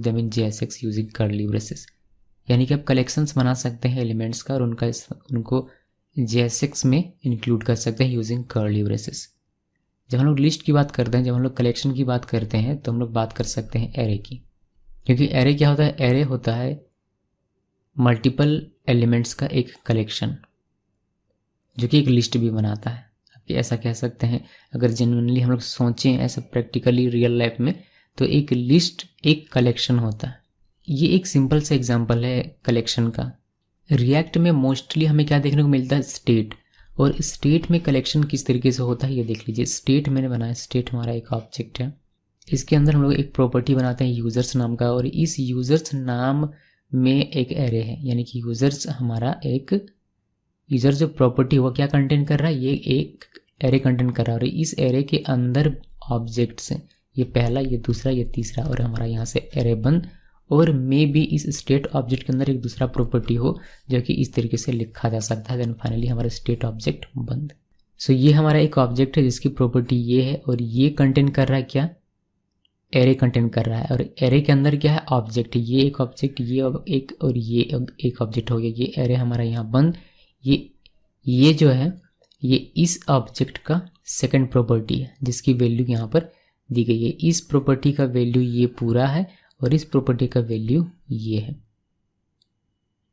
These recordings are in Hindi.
Include them in JSX using curly braces. यानी कि आप कलेक्शंस बना सकते हैं एलिमेंट्स का और उनको JSX में इंक्लूड कर सकते हैं यूजिंग कर्ली ब्रेसेस। जब हम लोग लिस्ट की बात करते हैं, जब हम लोग कलेक्शन की बात करते हैं, तो हम लोग बात कर सकते हैं एरे की, क्योंकि एरे क्या होता है? एरे होता है मल्टीपल एलिमेंट्स का एक कलेक्शन जो कि एक लिस्ट भी बनाता है। आप ऐसा कह सकते हैं, अगर जेन्युइनली हम लोग सोचें ऐसा प्रैक्टिकली रियल लाइफ में, तो एक लिस्ट एक कलेक्शन होता है। ये एक सिंपल सा एग्जांपल है कलेक्शन का। रिएक्ट में मोस्टली हमें क्या देखने को मिलता है? स्टेट। और स्टेट में कलेक्शन किस तरीके से होता है ये देख लीजिए। स्टेट मैंने बनाया, स्टेट हमारा एक ऑब्जेक्ट है, इसके अंदर हम लोग एक प्रॉपर्टी बनाते हैं यूजर्स नाम का, और इस यूजर्स नाम में एक एरे है। यानी कि यूजर्स हमारा एक यूजर जो प्रॉपर्टी वो क्या कंटेन कर रहा है? ये एक एरे कंटेन कर रहा है, और इस एरे के अंदर ऑब्जेक्ट्स हैं, ये पहला, ये दूसरा, ये तीसरा, और हमारा यहाँ से एरे बंद। और मे भी इस स्टेट ऑब्जेक्ट के अंदर एक दूसरा प्रॉपर्टी हो जो कि इस तरीके से लिखा जा सकता है। देन फाइनली हमारा स्टेट ऑब्जेक्ट बंद। सो ये हमारा एक ऑब्जेक्ट है जिसकी प्रॉपर्टी ये है, और ये कंटेन कर रहा है क्या? एरे कंटेन कर रहा है। और एरे के अंदर क्या है? ऑब्जेक्ट। ये एक ऑब्जेक्ट, ये एक, और ये एक ऑब्जेक्ट हो गया। ये एरे हमारा यहाँ बंद। ये जो है ये इस ऑब्जेक्ट का सेकंड प्रॉपर्टी है जिसकी वैल्यू यहाँ पर दी गई है। इस प्रॉपर्टी का वैल्यू ये पूरा है और इस प्रॉपर्टी का वैल्यू ये है।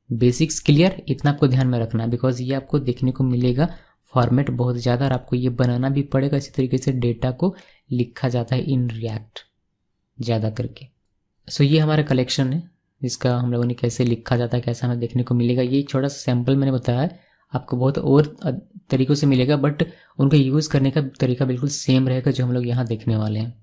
Basics clear? इतना आपको ध्यान में रखना है, बिकॉज ये आपको देखने को मिलेगा फॉर्मेट बहुत ज़्यादा, और आपको ये बनाना भी पड़ेगा। इसी तरीके से डेटा को लिखा जाता है इन रिएक्ट ज़्यादा करके। सो ये हमारा कलेक्शन है जिसका हम लोगों ने कैसे लिखा जाता है, कैसा हमें देखने को मिलेगा। ये छोटा सा सैम्पल मैंने बताया है, आपको बहुत और तरीक़ों से मिलेगा, बट उनका यूज़ करने का तरीका बिल्कुल सेम रहेगा जो हम लोग यहाँ देखने वाले हैं।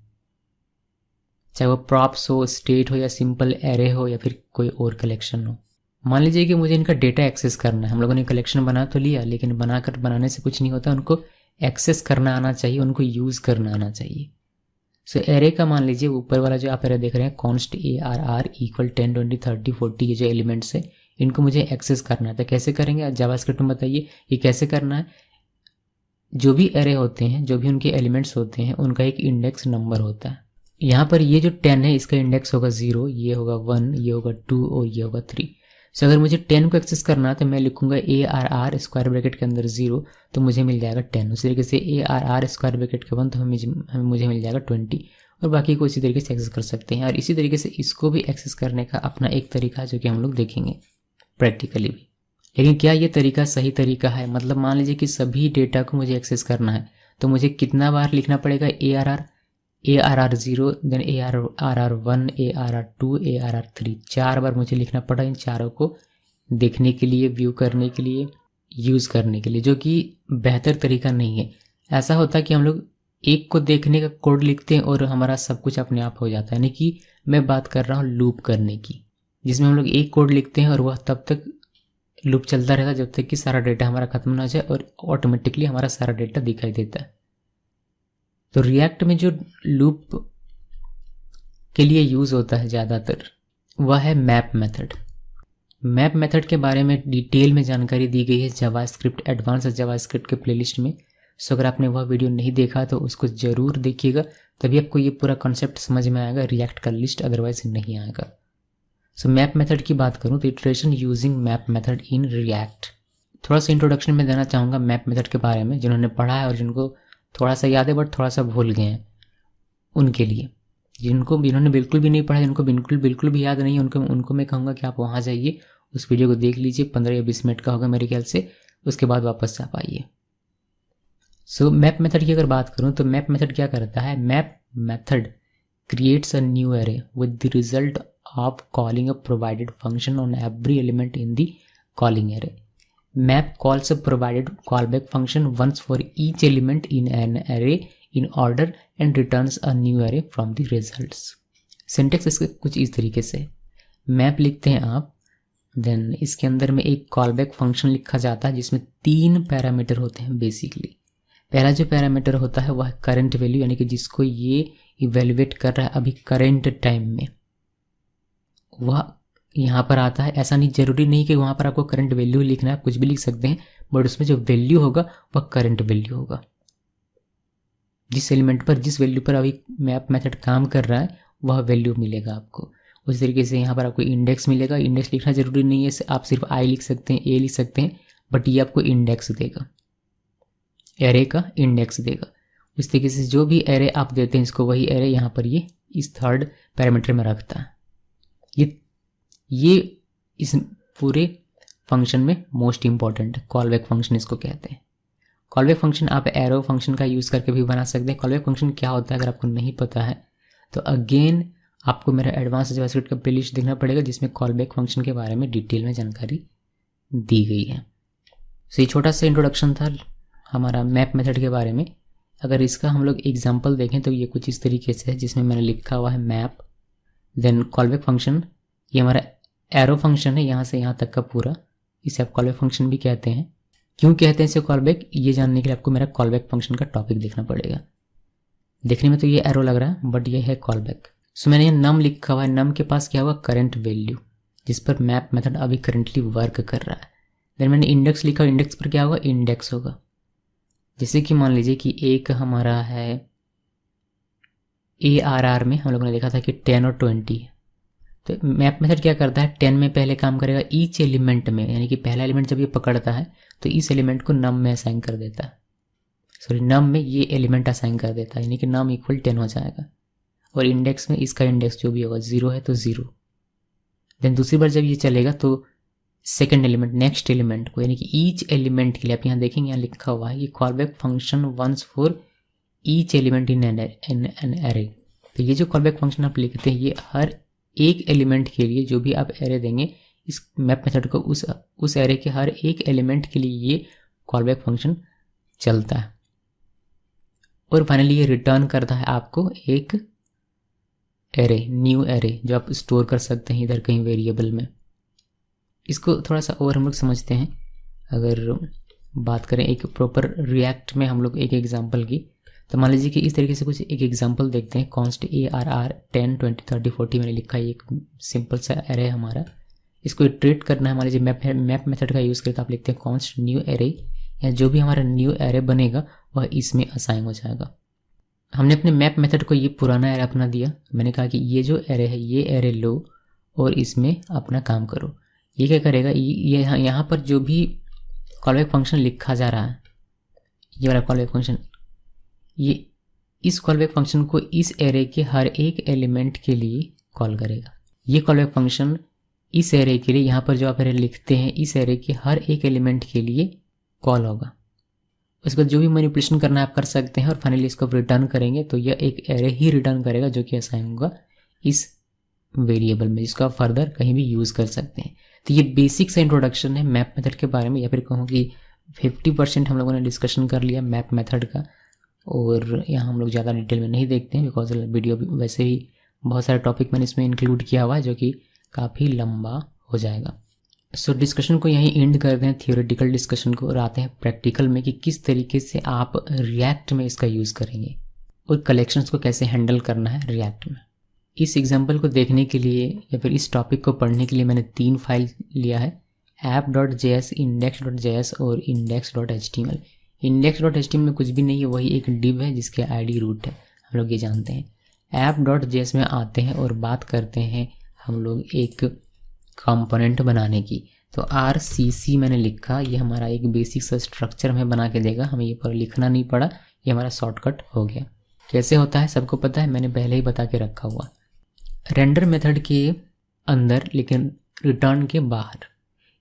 चाहे वो प्रॉप्स हो, स्टेट हो, या सिंपल एरे हो, या फिर कोई और कलेक्शन हो। मान लीजिए कि मुझे इनका डेटा एक्सेस करना है। हम लोगों ने कलेक्शन बना तो लिया, लेकिन बनाने से कुछ नहीं होता, उनको एक्सेस करना आना चाहिए, उनको यूज़ करना आना चाहिए। सो एरे का मान लीजिए ऊपर वाला जो आप एरे देख रहे हैं, कॉन्स्ट ARR इक्वल 10, 20, 30, 40, ये जो एलिमेंट्स है इनको मुझे एक्सेस करना है। तो कैसे करेंगे जावास्क्रिप्ट में बताइए ये कैसे करना है? जो भी एरे होते हैं, जो भी उनके एलिमेंट्स होते हैं, उनका एक इंडेक्स नंबर होता है। यहाँ पर ये जो 10 है इसका इंडेक्स होगा 0, ये होगा 1, ये होगा 2 और ये होगा 3। सो अगर मुझे 10 को एक्सेस करना है तो मैं लिखूंगा ARR स्क्वायर ब्रैकेट के अंदर 0, तो मुझे मिल जाएगा 10। उसी तरीके से ARR स्क्वायर ब्रैकेट के बंद तो मुझे मिल जाएगा 20, और बाकी को इसी तरीके से एक्सेस कर सकते हैं। और इसी तरीके से इसको भी एक्सेस करने का अपना एक तरीका है जो कि हम लोग देखेंगे प्रैक्टिकली भी। लेकिन क्या ये तरीका सही तरीका है? मतलब मान लीजिए कि सभी डेटा को मुझे एक्सेस करना है, तो मुझे कितना बार लिखना पड़ेगा? ARR 0, then ARR 1, ARR 2, ARR 3, 4 बार मुझे लिखना पड़ा इन चारों को देखने के लिए, व्यू करने के लिए, यूज़ करने के लिए, जो कि बेहतर तरीका नहीं है। ऐसा होता है कि हम लोग एक को देखने का कोड लिखते हैं और हमारा सब कुछ अपने आप हो जाता है। यानी कि मैं बात कर रहा हूँ लूप करने की, जिसमें हम लोग एक कोड लिखते हैं और वह तब तक लूप चलता रहता है जब तक कि सारा डेटा हमारा खत्म ना हो जाए और ऑटोमेटिकली हमारा सारा डेटा दिखाई देता है। तो रिएक्ट में जो लूप के लिए यूज़ होता है ज़्यादातर वह है मैप मेथड। मैप मेथड के बारे में डिटेल में जानकारी दी गई है जावास्क्रिप्ट एडवांस जावास्क्रिप्ट के प्लेलिस्ट में। सो अगर आपने वह वीडियो नहीं देखा तो उसको ज़रूर देखिएगा, तभी आपको ये पूरा कॉन्सेप्ट समझ में आएगा रिएक्ट का लिस्ट, अदरवाइज नहीं आएगा। सो मैप मेथड की बात करूँ तो iteration using map method in React. थोड़ा सा इंट्रोडक्शन में देना चाहूँगा मैप मेथड के बारे में, जिन्होंने पढ़ा है और जिनको थोड़ा सा याद है बट थोड़ा सा भूल गए हैं उनके लिए। जिन्होंने बिल्कुल भी नहीं पढ़ा, जिनको बिल्कुल भी याद नहीं है, उनको मैं कहूँगा कि आप वहाँ जाइए, उस वीडियो को देख लीजिए, 15 या 20 मिनट का होगा मेरे ख्याल से, उसके बाद वापस आप आइए। सो मैप मेथड की अगर बात करूँ तो मैप मेथड क्या करता है? Map method creates a new array with the result of calling a provided function on every element in the calling array. Map calls a provided callback function once for each element in an array in order and returns a new array from the results. Syntax इसके कुछ इस तरीके से मैप लिखते हैं आप, देन इसके अंदर में एक कॉलबैक फंक्शन लिखा जाता है जिसमें 3 पैरामीटर होते हैं बेसिकली। पहला जो पैरामीटर होता है वह करंट वैल्यू, यानी कि जिसको ये इवेल्युएट कर रहा है अभी करंट टाइम में, वह यहाँ पर आता है। ऐसा नहीं, जरूरी नहीं कि वहाँ पर आपको करंट वैल्यू लिखना है, आप कुछ भी लिख सकते हैं, बट उसमें जो वैल्यू होगा वह करंट वैल्यू होगा। जिस एलिमेंट पर, जिस वैल्यू पर अभी मैप मेथड काम कर रहा है वह वैल्यू मिलेगा आपको। उस तरीके से यहाँ पर आपको इंडेक्स मिलेगा। इंडेक्स लिखना जरूरी नहीं है, आप सिर्फ आई लिख सकते हैं, ए लिख सकते हैं, बट ये आपको इंडेक्स देगा, एरे का इंडेक्स देगा। इस तरीके से जो भी एरे आप देते हैं इसको, वही एरे यहाँ पर ये इस थर्ड पैरामीटर में रखता है। ये इस पूरे फंक्शन में मोस्ट इंपॉर्टेंट कॉलबैक फंक्शन इसको कहते हैं। कॉलबैक फंक्शन आप एरो फंक्शन का यूज़ करके भी बना सकते हैं। कॉलबैक फंक्शन क्या होता है अगर आपको नहीं पता है तो अगेन आपको मेरा एडवांस जावास्क्रिप्ट का प्लेलिस्ट देखना पड़ेगा, जिसमें कॉलबैक फंक्शन के बारे में डिटेल में जानकारी दी गई है। तो ये छोटा सा इंट्रोडक्शन था हमारा मैप मेथड के बारे में। अगर इसका हम लोग एग्जांपल देखें तो ये कुछ इस तरीके से है, जिसमें मैंने लिखा हुआ है मैप, देन कॉलबैक फंक्शन, ये हमारा एरो फंक्शन है यहाँ से यहाँ तक का पूरा, इसे आप कॉलबैक फंक्शन भी कहते हैं। क्यों कहते हैं इसे कॉलबैक, ये जानने के लिए आपको मेरा कॉलबैक फंक्शन का टॉपिक देखना पड़ेगा। देखने में तो ये एरो लग रहा है बट ये है कॉलबैक। सो मैंने ये नम लिखा हुआ है, नम के पास क्या होगा, करंट वैल्यू, जिस पर मैप मेथड अभी करंटली वर्क कर रहा है। देन मैंने इंडेक्स लिखा, इंडेक्स पर क्या होगा, इंडेक्स होगा। जैसे कि मान लीजिए कि एक हमारा है ARR में हम लोगों ने देखा था कि 10 और 20 है, तो मैप मेथड क्या करता है, 10 में पहले काम करेगा ईच एलिमेंट में, यानी कि पहला एलिमेंट जब ये पकड़ता है तो इस एलिमेंट को नम में असाइन कर देता है, सॉरी नम में ये एलिमेंट असाइन कर देता है, यानी कि नम इक्वल 10 हो जाएगा। और इंडेक्स में इसका इंडेक्स जो भी होगा 0 है तो 0। देन दूसरी बार जब ये चलेगा तो सेकेंड एलिमेंट, नेक्स्ट एलिमेंट को, यानी कि ईच एलिमेंट के लिए आप यहाँ देखेंगे यहाँ लिखा हुआ है ये callback function once for each element in an array. तो ये जो कॉलबैक फंक्शन आप लिखते हैं ये हर एक एलिमेंट के लिए, जो भी आप एरे देंगे इस मैप मेथड को उस एरे के हर एक एलिमेंट के लिए ये कॉलबैक फंक्शन चलता है। और फाइनली ये रिटर्न करता है आपको एक एरे, न्यू एरे, जो आप स्टोर कर सकते हैं इधर कहीं वेरिएबल में। इसको थोड़ा सा और हम लोग समझते हैं। अगर बात करें एक प्रॉपर रिएक्ट में हम लोग एक एग्जांपल की, तो मान लीजिए कि इस तरीके से कुछ एक एग्जांपल देखते हैं। कॉन्स्ट ARR 10 20 30 40 मैंने लिखा है, एक सिंपल सा एरे हमारा, इसको इटरेट करना है। मान लीजिए मैप मेथड का यूज़ करके आप लिखते हैं कॉन्स्ट न्यू एरे, या जो भी हमारा न्यू एरे बनेगा वह इसमें असाइन हो जाएगा। हमने अपने मैप मेथड को ये पुराना एरे अपना दिया, मैंने कहा कि ये जो एरे है ये एरे लो और इसमें अपना काम करो। ये क्या करेगा, ये यहाँ पर जो भी कॉलबैक फंक्शन लिखा जा रहा है, ये वाला कॉलबैक फंक्शन, ये इस कॉलबैक फंक्शन को इस एरे के हर एक एलिमेंट के लिए कॉल करेगा। ये कॉलबैक फंक्शन इस एरे के लिए, यहाँ पर जो आप एरे लिखते हैं इस एरे के हर एक एलिमेंट के लिए कॉल होगा। उसके बाद जो भी मैनिपुलेशन करना है आप कर सकते हैं, और फाइनली इसको रिटर्न करेंगे तो यह एक एरे ही रिटर्न करेगा जो कि असाइन होगा इस वेरिएबल में, जिसको आप फर्दर कहीं भी यूज़ कर सकते हैं। तो ये बेसिक सा इंट्रोडक्शन है मैप मेथड के बारे में, या फिर कहूँ कि 50% हम लोगों ने डिस्कशन कर लिया मैप मेथड का, और यहाँ हम लोग ज़्यादा डिटेल में नहीं देखते हैं बिकॉज वीडियो वैसे ही बहुत सारे टॉपिक मैंने इसमें इंक्लूड किया हुआ है जो कि काफ़ी लंबा हो जाएगा। सो डिस्कशन को यहीं एंड करते हैं, थियोरेटिकल डिस्कशन को, और आते हैं प्रैक्टिकल में कि किस तरीके से आप रिएक्ट में इसका यूज़ करेंगे और कलेक्शंस को कैसे हैंडल करना है रिएक्ट में। इस एग्जाम्पल को देखने के लिए या फिर इस टॉपिक को पढ़ने के लिए मैंने 3 फाइल लिया है, app.js, index.js और index.html। index.html में कुछ भी नहीं है, वही एक div है जिसके id रूट है, हम लोग ये जानते हैं। app.js में आते हैं और बात करते हैं हम लोग एक कंपोनेंट बनाने की। तो RCC मैंने लिखा, ये हमारा एक बेसिक सा स्ट्रक्चर हमें बना के देगा, हमें ये पर लिखना नहीं पड़ा, ये हमारा शॉर्टकट हो गया। कैसे होता है सबको पता है, मैंने पहले ही बता के रखा हुआ। रेंडर मेथड के अंदर लेकिन रिटर्न के बाहर,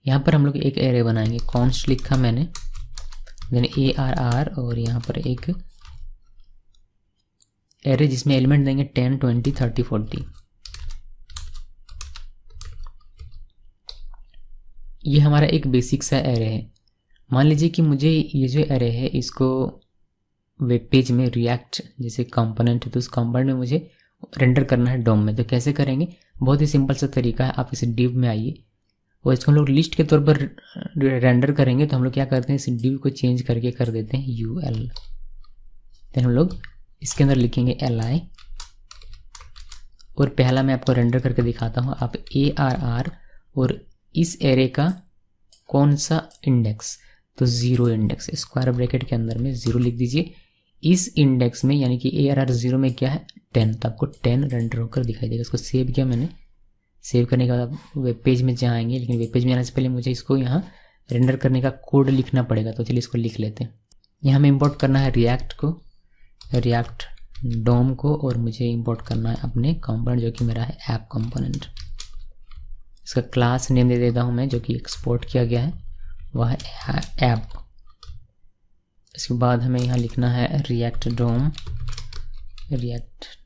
यहाँ पर हम लोग एक एरे बनाएंगे। कॉन्स्ट लिखा मैंने, देन ARR, और यहाँ पर एक एरे जिसमें एलिमेंट देंगे 10 20 30 40। ये हमारा एक बेसिक सा एरे है। मान लीजिए कि मुझे ये जो एरे है इसको वेब पेज में रिएक्ट जैसे कंपोनेंट है तो उस कंपोनेंट में मुझे रेंडर करना है डोम में। तो कैसे करेंगे, बहुत ही सिंपल सा तरीका है। आप इसे डिव में आइए और इसको हम लोग लिस्ट के तौर पर रेंडर करेंगे। तो हम लोग क्या करते हैं, इस डिव को चेंज करके कर देते हैं UL। देन हम लोग इसके अंदर लिखेंगे LI, और पहला मैं आपको रेंडर करके दिखाता हूँ। आप ARR और इस एरे का कौन सा इंडेक्स, तो 0 इंडेक्स, स्क्वायर ब्रैकेट के अंदर में 0 लिख दीजिए। इस इंडेक्स में यानी कि ARR 0 में क्या है 10, तो आपको 10 रेंडर होकर दिखाई देगा। इसको सेव किया मैंने, सेव करने के बाद आप वेब पेज में जाएंगे, लेकिन वेब पेज में आने से पहले मुझे इसको यहाँ रेंडर करने का कोड लिखना पड़ेगा। तो चलिए इसको लिख लेते हैं। यहाँ हमें इंपोर्ट करना है रिएक्ट को, रिएक्ट डोम को, और मुझे इंपोर्ट करना है अपने कंपोनेंट जो कि मेरा है ऐप कंपोनेंट। इसका क्लास नेम दे देता हूँ मैं, जो कि एक्सपोर्ट किया गया है वह है ऐप। इसके बाद हमें यहाँ लिखना है रिएक्ट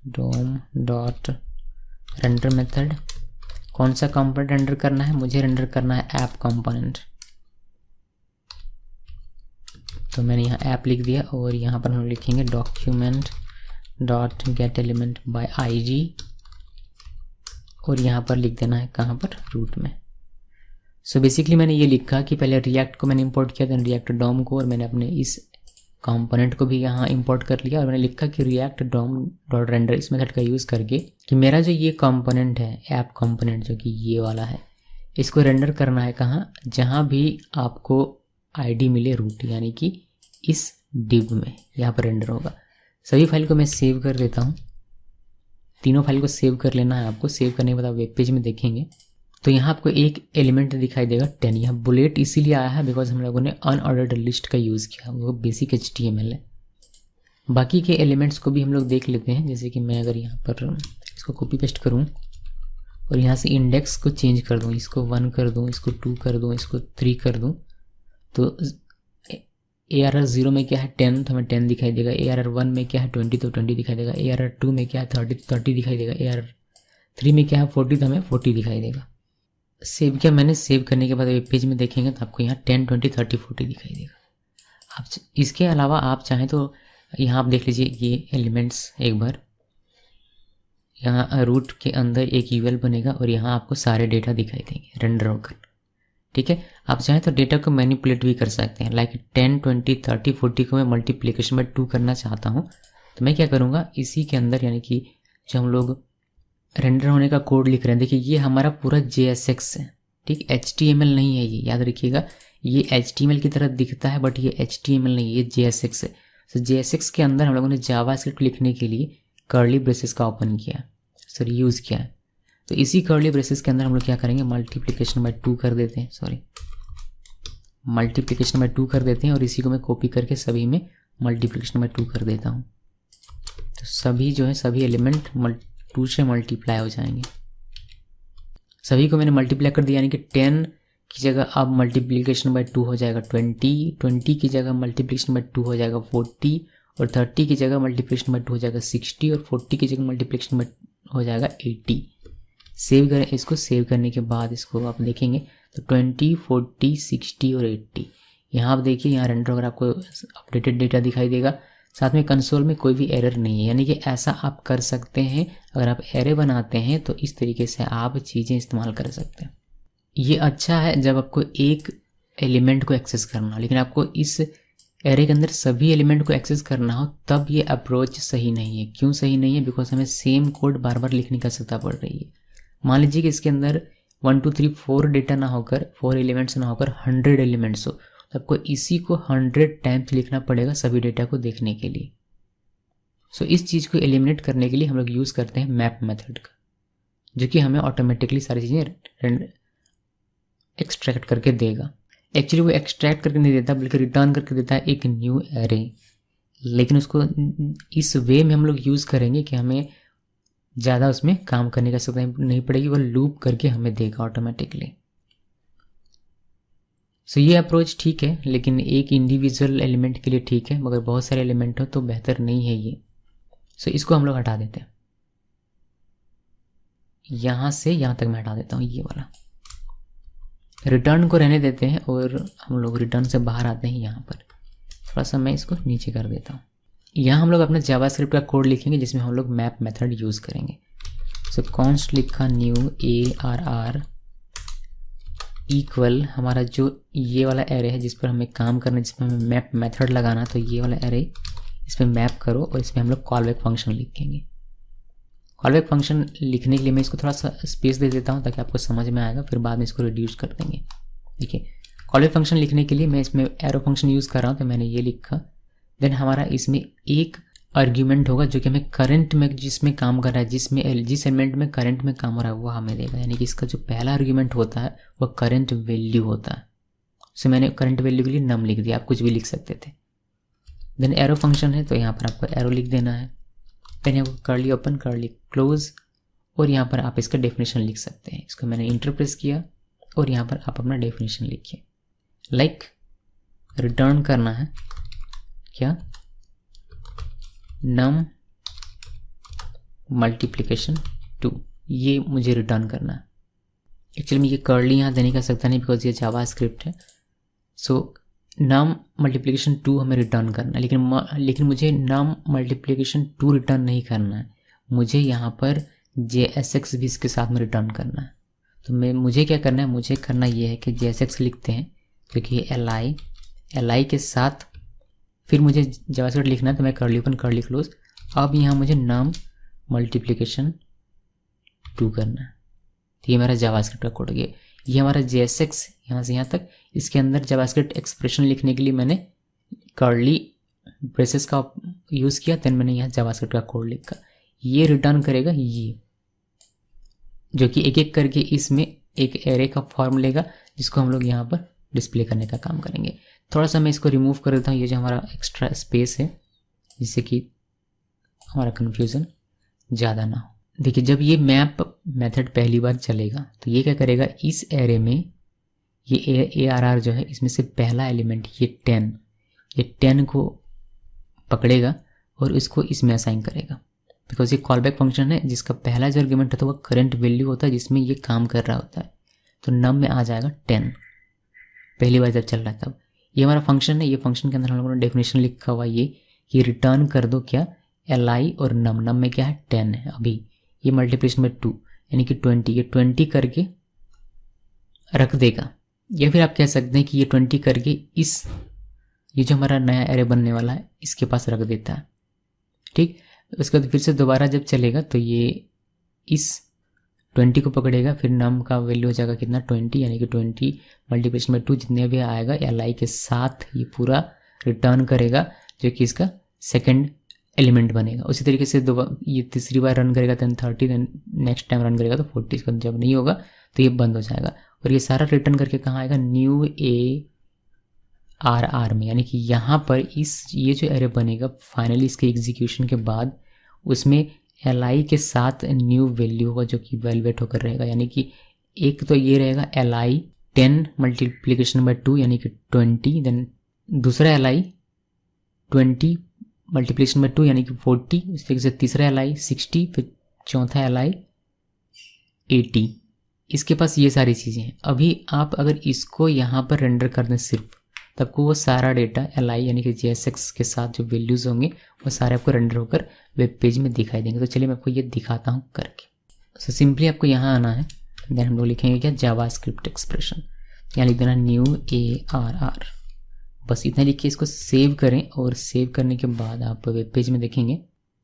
डोम डॉट रेंडर मेथड। कौन सा कंपोनेंट रेंडर करना है? मुझे रेंडर करना है ऐप कंपोनेंट। तो मैंने यहाँ ऐप लिख दिया, और यहाँ पर हम लिखेंगे document dot gate element by ID, और यहाँ पर लिख देना है कहाँ पर, रूट में। सो बेसिकली मैंने ये लिखा कि पहले रिएक्ट को मैंने इंपोर्ट किया, देन रिएक्ट डॉम को, और मैंने अपने इस कंपोनेंट को भी यहाँ इंपोर्ट कर लिया, और मैंने लिखा कि रिएक्ट डॉम डॉट रेंडर इस मेथड का यूज़ करके कि मेरा जो ये कंपोनेंट है ऐप कंपोनेंट जो कि ये वाला है, इसको रेंडर करना है कहाँ, जहाँ भी आपको आईडी मिले रूट, यानी कि इस डिव में यहाँ पर रेंडर होगा। सभी फाइल को मैं सेव कर देता हूँ। तीनों फाइल को सेव कर लेना है आपको। सेव करने के बाद आप वेब पेज में देखेंगे तो यहाँ आपको एक एलिमेंट दिखाई देगा 10। यहाँ बुलेट इसीलिए आया है बिकॉज हम लोगों ने अनऑर्डर्ड लिस्ट का यूज़ किया, वो बेसिक HTML है। बाकी के एलिमेंट्स को भी हम लोग देख लेते हैं। जैसे कि मैं अगर यहाँ पर इसको कॉपी पेस्ट करूँ और यहाँ से इंडेक्स को चेंज कर दूँ, इसको 1 कर दूँ, इसको 2 कर दूँ, इसको 3 कर दूँ, तो ARR 0 में क्या है 10, तो हमें 10 दिखाई देगा। ARR 1 में क्या है 20, तो 20 दिखाई देगा। ARR 2 में क्या है 30 दिखाई देगा। ARR 3 में क्या है 40, तो हमें 40 दिखाई देगा। सेव किया मैंने। सेव करने के बाद वेब पेज में देखेंगे तो आपको यहाँ 10, 20, 30, 40 दिखाई देगा। आप इसके अलावा आप चाहें तो यहाँ आप देख लीजिए ये एलिमेंट्स एक बार। यहाँ रूट के अंदर एक UL बनेगा और यहाँ आपको सारे डेटा दिखाई देंगे रेंडर होकर। ठीक है, आप चाहें तो डेटा को मैनिपुलेट भी कर सकते हैं। लाइक 10, 20, 30, 40 को मैं मल्टीप्लिकेशन बाय 2 करना चाहता हूँ, तो मैं क्या करूँगा, इसी के अंदर यानी कि जो हम लोग रेंडर होने का कोड लिख रहे हैं, देखिए ये हमारा पूरा JSX है। ठीक, HTML नहीं है ये, याद रखिएगा। ये HTML की तरह दिखता है बट ये HTML नहीं है, ये JSX है। तो JSX के अंदर हम लोगों ने जावास्क्रिप्ट लिखने के लिए कर्ली ब्रेसेस का ओपन किया, सॉरी यूज़ किया है। तो इसी कर्ली ब्रेसेस के अंदर हम लोग क्या करेंगे, मल्टीप्लिकेशन बाय 2 कर देते हैं, सॉरी मल्टीप्लिकेशन बाय 2 कर देते हैं, और इसी को मैं कॉपी करके सभी में मल्टीप्लिकेशन बाय 2 कर देता हूँ। तो सभी जो है सभी एलिमेंट 2 से मल्टीप्लाई हो जाएंगे। सभी को मैंने मल्टीप्लाई कर दिया, यानी कि 10 की जगह अब मल्टीप्लिकेशन बाय 2 हो जाएगा 20 की जगह मल्टीप्लिकेशन बाय 2 हो जाएगा 40, और 30 की जगह मल्टीप्लिकेशन बाय 2 हो जाएगा 60, और 40 की जगह मल्टीप्लिकेशन बाय हो जाएगा 80। सेव करें इसको। सेव करने के बाद इसको आप देखेंगे तो 20, 40, 60 और 80 यहाँ आप देखिए, यहाँ रेंडर होकर आपको अपडेटेड डेटा दिखाई देगा। साथ में कंसोल में कोई भी एरर नहीं है, यानी कि ऐसा आप कर सकते हैं। अगर आप एरे बनाते हैं तो इस तरीके से आप चीज़ें इस्तेमाल कर सकते हैं। ये अच्छा है जब आपको एक एलिमेंट को एक्सेस करना हो, लेकिन आपको इस एरे के अंदर सभी एलिमेंट को एक्सेस करना हो तब ये अप्रोच सही नहीं है। क्यों सही नहीं है? बिकॉज हमें सेम कोड बार बार लिखने की आवश्यकता पड़ रही है। मान लीजिए कि इसके अंदर 1, 2, 3, 4 डेटा ना होकर 4 एलिमेंट्स ना होकर 100 एलिमेंट्स हो, तो आपको इसी को 100 टाइम्स लिखना पड़ेगा सभी डेटा को देखने के लिए। सो इस चीज़ को एलिमिनेट करने के लिए हम लोग यूज़ करते हैं मैप मेथड का, जो कि हमें ऑटोमेटिकली सारी चीज़ें एक्सट्रैक्ट करके देगा। एक्चुअली वो एक्सट्रैक्ट करके नहीं देता बल्कि रिटर्न करके देता है एक न्यू एरे। लेकिन उसको इस वे में हम लोग यूज़ करेंगे कि हमें ज़्यादा उसमें काम करने की आवश्यकता नहीं पड़ेगी, वो लूप करके हमें देगा ऑटोमेटिकली। सो ये अप्रोच ठीक है, लेकिन एक इंडिविजुअल एलिमेंट के लिए ठीक है, मगर बहुत सारे एलिमेंट हो तो बेहतर नहीं है ये। सो इसको हम लोग हटा देते हैं। यहाँ से यहाँ तक मैं हटा देता हूँ ये वाला। रिटर्न को रहने देते हैं और हम लोग रिटर्न से बाहर आते हैं। यहाँ पर थोड़ा सा मैं इसको नीचे कर देता हूँ। यहाँ हम लोग अपना जावास्क्रिप्ट का कोड लिखेंगे जिसमें हम लोग मैप मेथड यूज़ करेंगे। सो कॉन्स्ट लिखा न्यू ARR इक्वल हमारा जो ये वाला एरे है जिस पर हमें काम करना है, जिसमें हमें मैप मेथड लगाना, तो ये वाला एरे इस पर मैप करो और इसमें हम लोग कॉलबैक फंक्शन लिखेंगे। कॉलबैक फंक्शन लिखने के लिए मैं इसको थोड़ा सा स्पेस दे देता हूँ ताकि आपको समझ में आएगा, फिर बाद में इसको रिड्यूस कर देंगे। देखिए कॉलबैक फंक्शन लिखने के लिए मैं इसमें एरो फंक्शन यूज़ कर रहा हूँ, तो मैंने ये लिखा। देन हमारा इसमें एक आर्ग्यूमेंट होगा जो कि हमें करंट में जिसमें काम कर रहा है, जिस एलिमेंट में करंट में काम हो रहा है वो हमें देगा। यानी कि इसका जो पहला आर्ग्यूमेंट होता है वह करंट वैल्यू होता है। सो मैंने करंट वैल्यू के लिए नम लिख दिया, आप कुछ भी लिख सकते थे। देन एरो फंक्शन है तो यहाँ पर आपको एरो लिख देना है। देन यहाँ पर कर्ली ओपन कर्ली क्लोज, और यहाँ पर आप इसका डेफिनेशन लिख सकते हैं। इसको मैंने इंटर प्रेस किया और यहाँ पर आप अपना डेफिनेशन लिखिए। लाइक रिटर्न करना है क्या, नम मल्टीप्लिकेशन 2, ये मुझे रिटर्न करना है। एक्चुअली मैं ये कर्ली यहाँ देने का सकता नहीं बिकॉज ये जावा स्क्रिप्ट है। सो नम मल्टीप्लिकेशन 2 हमें रिटर्न करना है, लेकिन मुझे नम मल्टीप्लिकेशन 2 रिटर्न नहीं करना है, मुझे यहाँ पर JSX भी इसके साथ में रिटर्न करना है। तो मुझे क्या करना है, मुझे करना ये है कि JSX लिखते हैं क्योंकि li के साथ फिर मुझे जावास्क्रिप्ट लिखना है, तो मैं कर्ली ओपन कर्ली क्लोज। अब यहाँ मुझे नम मल्टीप्लिकेशन 2 करना है। तो ये हमारा जावास्क्रिप्ट का कोड गया। ये हमारा JSX यहाँ से यहाँ तक, इसके अंदर जावास्क्रिप्ट एक्सप्रेशन लिखने के लिए मैंने कर्ली ब्रेसेस का यूज़ किया। देन मैंने यहाँ जावास्क्रिप्ट का कोड लिखा। ये रिटर्न करेगा ये, जो कि एक एक करके इसमें एक एरे का फॉर्म लेगा जिसको हम लोग यहाँ पर डिस्प्ले करने का काम करेंगे। थोड़ा सा मैं इसको रिमूव कर देता हूँ, ये जो हमारा एक्स्ट्रा स्पेस है, जिससे कि हमारा कन्फ्यूज़न ज़्यादा ना हो। देखिए जब ये मैप मेथड पहली बार चलेगा तो ये क्या करेगा, इस एरे में ये ARR जो है इसमें से पहला एलिमेंट ये 10 को पकड़ेगा और इसको इसमें असाइन करेगा। बिकॉज ये कॉलबैक फंक्शन है जिसका पहला जो आर्ग्यूमेंट होता है वह करंट वैल्यू होता है जिसमें ये काम कर रहा होता है। तो नम में आ जाएगा 10 पहली बार जब चल रहा है तब। ये हमारा फंक्शन है, ये फंक्शन के अंदर हम लोगों ने डेफिनेशन लिखा हुआ ये कि रिटर्न कर दो क्या, li और नम में क्या है 10 है अभी, ये मल्टीप्लिकेशन में 2 यानी कि 20, ये 20 करके रख देगा। या फिर आप कह सकते हैं कि ये 20 करके ये जो हमारा नया एरे बनने वाला है इसके पास रख देता है। ठीक, उसके बाद फिर से दोबारा जब चलेगा तो ये इस 20 को पकड़ेगा, फिर नम का वैल्यू हो जाएगा कितना 20, यानी कि 20 मल्टीप्लिकेशन में 2 जितने भी आएगा li के साथ ये पूरा रिटर्न करेगा जो कि इसका सेकंड एलिमेंट बनेगा। उसी तरीके से ये तीसरी बार रन करेगा then 30, then next time run करेगा तो 40, इसका जब नहीं होगा तो ये बंद हो जाएगा। और ये सारा रिटर्न करके कहाँ आएगा, न्यू ARR में, यानी कि यहाँ पर ये जो एरे बनेगा फाइनली इसके एग्जीक्यूशन के बाद उसमें li के साथ न्यू वैल्यू होगा जो कि वैल्यूएट होकर रहेगा। यानी कि एक तो ये रहेगा li 10 मल्टीप्लिकेशन बाय 2 यानी कि 20, देन दूसरा li 20 मल्टीप्लिकेशन बाय 2 यानी कि 40, इस तरीके से तीसरा li 60, फिर चौथा li 80। इसके पास ये सारी चीज़ें हैं। अभी आप अगर इसको यहाँ पर रेंडर कर दें सिर्फ, तब को वो सारा डेटा li यानी कि JSX के साथ जो वैल्यूज़ होंगे वो सारे आपको रेंडर होकर वेब पेज में दिखाई देंगे। तो चलिए मैं आपको ये दिखाता हूँ करके। सो सिंपली आपको यहाँ आना है, देन हम लोग लिखेंगे क्या, जावास्क्रिप्ट एक्सप्रेशन, यहाँ लिख देना न्यू ARR, बस इतना लिख के इसको सेव करें। और सेव करने के बाद आप वेब पेज में देखेंगे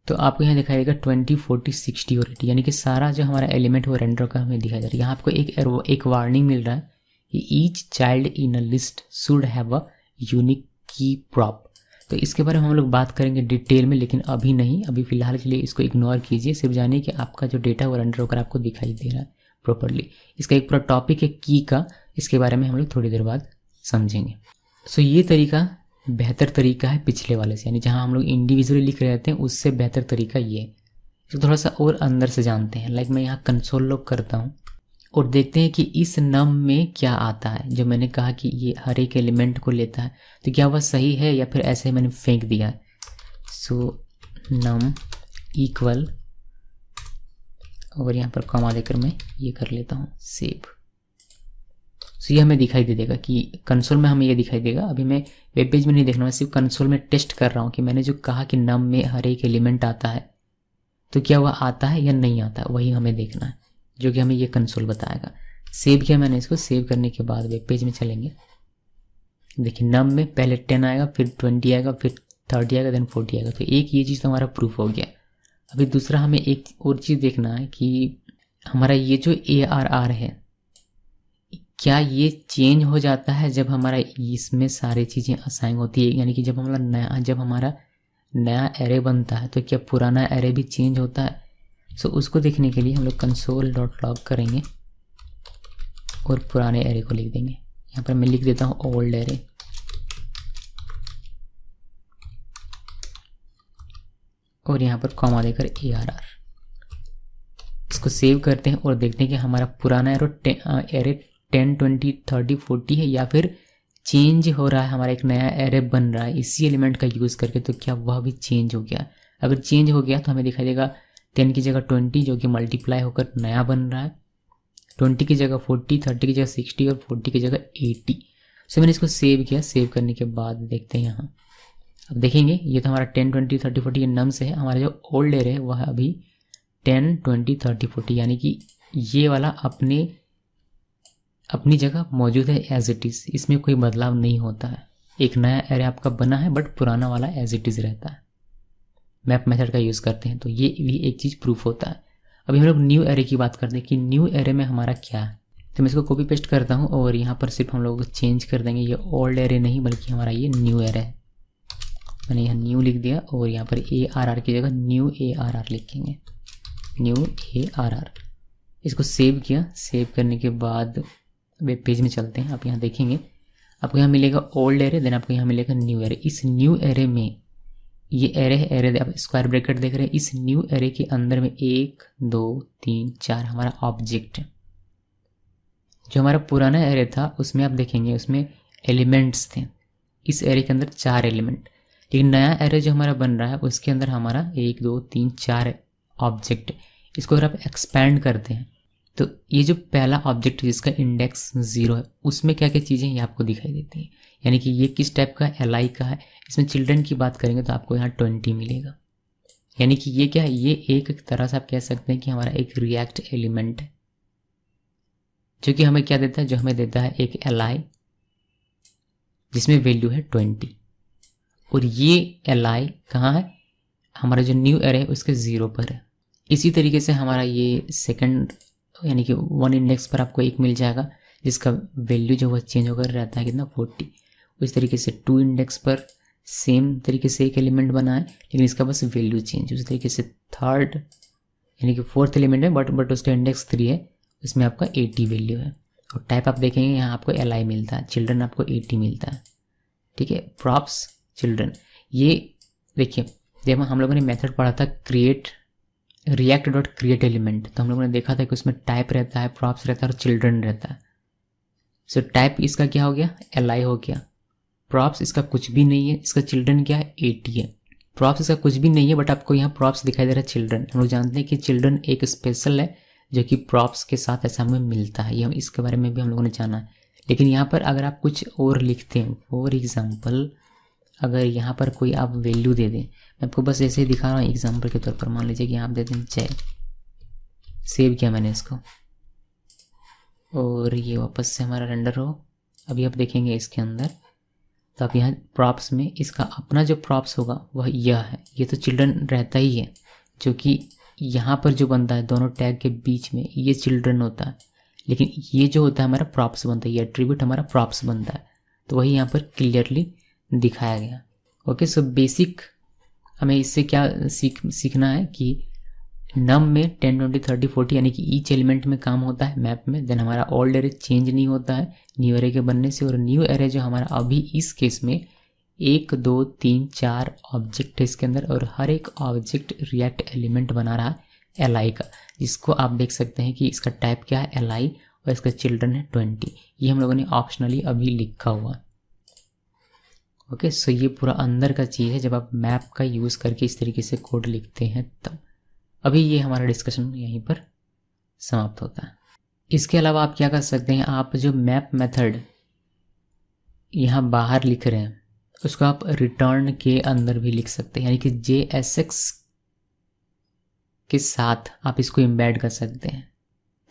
तो आपको यहाँ दिखाई देगा 20, 40, 60 और 80, यानी कि सारा जो हमारा एलिमेंट वो रेंडर का हमें दिखाई दे रहा है। यहाँ आपको एक वार्निंग मिल रहा है कि each child in a list should have a unique की प्रॉप। तो इसके बारे में हम लोग बात करेंगे डिटेल में, लेकिन अभी नहीं, अभी फिलहाल के लिए इसको इग्नोर कीजिए। सिर्फ जानिए कि आपका जो डेटा वो रेंडर होकर आपको दिखाई दे रहा है प्रॉपरली। इसका एक पूरा टॉपिक है की का, इसके बारे में हम लोग थोड़ी देर बाद समझेंगे। सो ये तरीका बेहतर तरीका है पिछले वाले से, यानी जहाँ हम लोग इंडिविजुअली लिख रहे थे उससे बेहतर तरीका ये है। इसको थोड़ा सा और अंदर से जानते हैं। लाइक मैं यहाँ कंसोल लॉग करता हूँ और देखते हैं कि इस नम में क्या आता है। जो मैंने कहा कि ये हर एक एलिमेंट को लेता है, तो क्या वह सही है या फिर ऐसे मैंने फेंक दिया है। सो नम इक्वल, और यहाँ पर कॉमा देकर मैं ये कर लेता हूँ सेव। सो ये हमें दिखाई दे देगा कि कंसोल में हमें ये दिखाई देगा। अभी मैं वेब पेज में नहीं देखना, मैं सिर्फ कंसोल में टेस्ट कर रहा हूँ कि मैंने जो कहा कि नम में हर एक एलिमेंट आता है तो क्या वह आता है या नहीं आता है, वही हमें देखना है, जो कि हमें ये कंसोल बताएगा। सेव किया मैंने इसको, सेव करने के बाद वेब पेज में चलेंगे। देखिए नम में पहले 10 आएगा, फिर 20 आएगा, फिर 30 आएगा, देन 40 आएगा। तो एक ये चीज़ तो हमारा प्रूफ हो गया। अभी दूसरा हमें एक और चीज़ देखना है कि हमारा ये जो ARR है क्या ये चेंज हो जाता है जब हमारा इसमें सारी चीज़ें असाइन होती है, यानी कि जब हमारा नया एरे बनता है तो क्या पुराना एरे भी चेंज होता है? सो उसको देखने के लिए हम लोग console.log करेंगे और पुराने एरे को लिख देंगे। यहाँ पर मैं लिख देता हूँ ओल्ड एरे, और यहाँ पर कॉमा देकर ARR। इसको सेव करते हैं और देखते हैं कि हमारा पुराना एरे 10, 20, 30, 40 है या फिर चेंज हो रहा है, हमारा एक नया एरे बन रहा है इसी एलिमेंट का यूज़ करके, तो क्या वह भी चेंज हो गया? अगर चेंज हो गया तो हमें दिखाई देगा 10 की जगह 20 जो कि मल्टीप्लाई होकर नया बन रहा है, 20 की जगह 40, 30 की जगह 60 और 40 की जगह 80। सो मैंने इसको सेव किया। सेव करने के बाद देखते हैं यहाँ, अब देखेंगे ये तो हमारा 10, 20, 30, 40 ये नम्स है। हमारा जो ओल्ड एरे है वह है अभी 10, 20, 30, 40, यानी कि ये वाला अपनी जगह मौजूद है एज इट इज़, इसमें कोई बदलाव नहीं होता है। एक नया एरे आपका बना है बट पुराना वाला एज इट इज़ रहता है। मैप मेथड का यूज़ करते हैं तो ये भी एक चीज़ प्रूफ होता है। अभी हम लोग न्यू एरे की बात करते हैं कि न्यू एरे में हमारा क्या है। तो मैं इसको कॉपी पेस्ट करता हूँ और यहाँ पर सिर्फ हम लोग चेंज कर देंगे, ये ओल्ड एरे नहीं बल्कि हमारा ये न्यू एरे है। मैंने यहाँ न्यू लिख दिया और यहाँ पर ARR की जगह न्यू ARR लिखेंगे, न्यू ARR। इसको सेव किया। सेव करने के बाद वेब पेज में चलते हैं। आप यहाँ देखेंगे आपको यहाँ मिलेगा ओल्ड एरे, देन आपको यहाँ मिलेगा न्यू एरे। इस न्यू एरे में ये एरे है, एरे आप स्क्वायर ब्रैकेट देख रहे हैं, इस न्यू एरे के अंदर में 1, 2, 3, 4 हमारा ऑब्जेक्ट है। जो हमारा पुराना एरे था उसमें आप देखेंगे उसमें एलिमेंट्स थे, इस एरे के अंदर 4 एलिमेंट। लेकिन नया एरे जो हमारा बन रहा है उसके अंदर हमारा 1, 2, 3, 4 ऑब्जेक्ट। इसको अगर आप एक्सपैंड करते हैं तो ये जो पहला ऑब्जेक्ट जिसका इंडेक्स 0 है उसमें क्या क्या चीज़ें ये आपको दिखाई देती हैं, यानी कि ये किस टाइप का LI का है। इसमें चिल्ड्रन की बात करेंगे तो आपको यहाँ 20 मिलेगा, यानी कि ये क्या है, ये एक तरह से आप कह सकते हैं कि हमारा एक रिएक्ट एलिमेंट है जो कि हमें क्या देता है, जो हमें देता है एक LI जिसमें वैल्यू है 20। और ये LI कहाँ है, हमारा जो न्यू एरे है उसके 0 पर है। इसी तरीके से हमारा ये सेकंड यानी कि 1 इंडेक्स पर आपको 1 मिल जाएगा जिसका वैल्यू जो वह चेंज होकर रहता है कितना, 40। उस तरीके से 2 इंडेक्स पर सेम तरीके से एक एलिमेंट बना है लेकिन इसका बस वैल्यू चेंज। उस तरीके से थर्ड यानी कि 4th एलिमेंट है बट उसका इंडेक्स 3 है, इसमें आपका 80 वैल्यू है। और टाइप आप देखेंगे यहाँ आपको LI मिलता है, चिल्ड्रन आपको 80 मिलता है। ठीक है, प्रॉप्स चिल्ड्रन। ये देखिए जब हम लोगों ने मेथड पढ़ा था क्रिएट react.create एलिमेंट, तो हम लोगों ने देखा था कि उसमें टाइप रहता है, प्रॉप्स रहता है और चिल्ड्रन रहता है। सो टाइप इसका क्या हो गया, LI हो गया। प्रॉप्स इसका कुछ भी नहीं है, इसका चिल्ड्रन क्या है, 80 है। प्रॉप्स इसका कुछ भी नहीं है बट आपको यहाँ प्रॉप्स दिखाई दे रहा है चिल्ड्रन। हम लोग जानते हैं कि चिल्ड्रन एक स्पेशल है जो कि प्रॉप्स के साथ ऐसा हमें मिलता है, ये इसके बारे में भी हम लोगों ने जाना है। लेकिन यहाँ पर अगर आप कुछ और लिखते हैं, फॉर एग्जाम्पल अगर यहाँ पर कोई आप वैल्यू दे दें, मैं आपको बस ऐसे ही दिखा रहा हूँ एग्जाम्पल के तौर पर। मान लीजिए कि आप दे दें जय, सेव किया मैंने इसको और ये वापस से हमारा रेंडर हो। अभी आप देखेंगे इसके अंदर तो आप यहाँ प्रॉप्स में इसका अपना जो प्रॉप्स होगा वह यह है। ये तो चिल्ड्रन रहता ही है जो कि यहाँ पर जो बनता है दोनों टैग के बीच में ये चिल्ड्रन होता है, लेकिन ये जो होता है हमारा प्रॉप्स बनता है, ये एट्रीब्यूट हमारा प्रॉप्स बनता है। तो वही यहाँ पर क्लियरली दिखाया गया। ओके, सो बेसिक हमें इससे क्या सीखना है कि नम में 10, 20, 30, 40 यानी कि ईच एलिमेंट में काम होता है मैप में। देन हमारा ओल्ड एरे चेंज नहीं होता है न्यू एरे के बनने से, और न्यू एरे जो हमारा अभी इस केस में 1, 2, 3, 4 ऑब्जेक्ट है इसके अंदर, और हर एक ऑब्जेक्ट रिएक्ट एलिमेंट बना रहा है LI का, जिसको आप देख सकते हैं कि इसका टाइप क्या है LI और इसका चिल्ड्रन है 20। ये हम लोगों ने ऑप्शनली अभी लिखा हुआ। ओके, सो ये पूरा अंदर का चीज़ है जब आप मैप का यूज़ करके इस तरीके से कोड लिखते हैं तब। अभी ये हमारा डिस्कशन यहीं पर समाप्त होता है। इसके अलावा आप क्या कर सकते हैं, आप जो मैप मेथड यहाँ बाहर लिख रहे हैं उसको आप रिटर्न के अंदर भी लिख सकते हैं, यानी कि JSX के साथ आप इसको एम्बेड कर सकते हैं।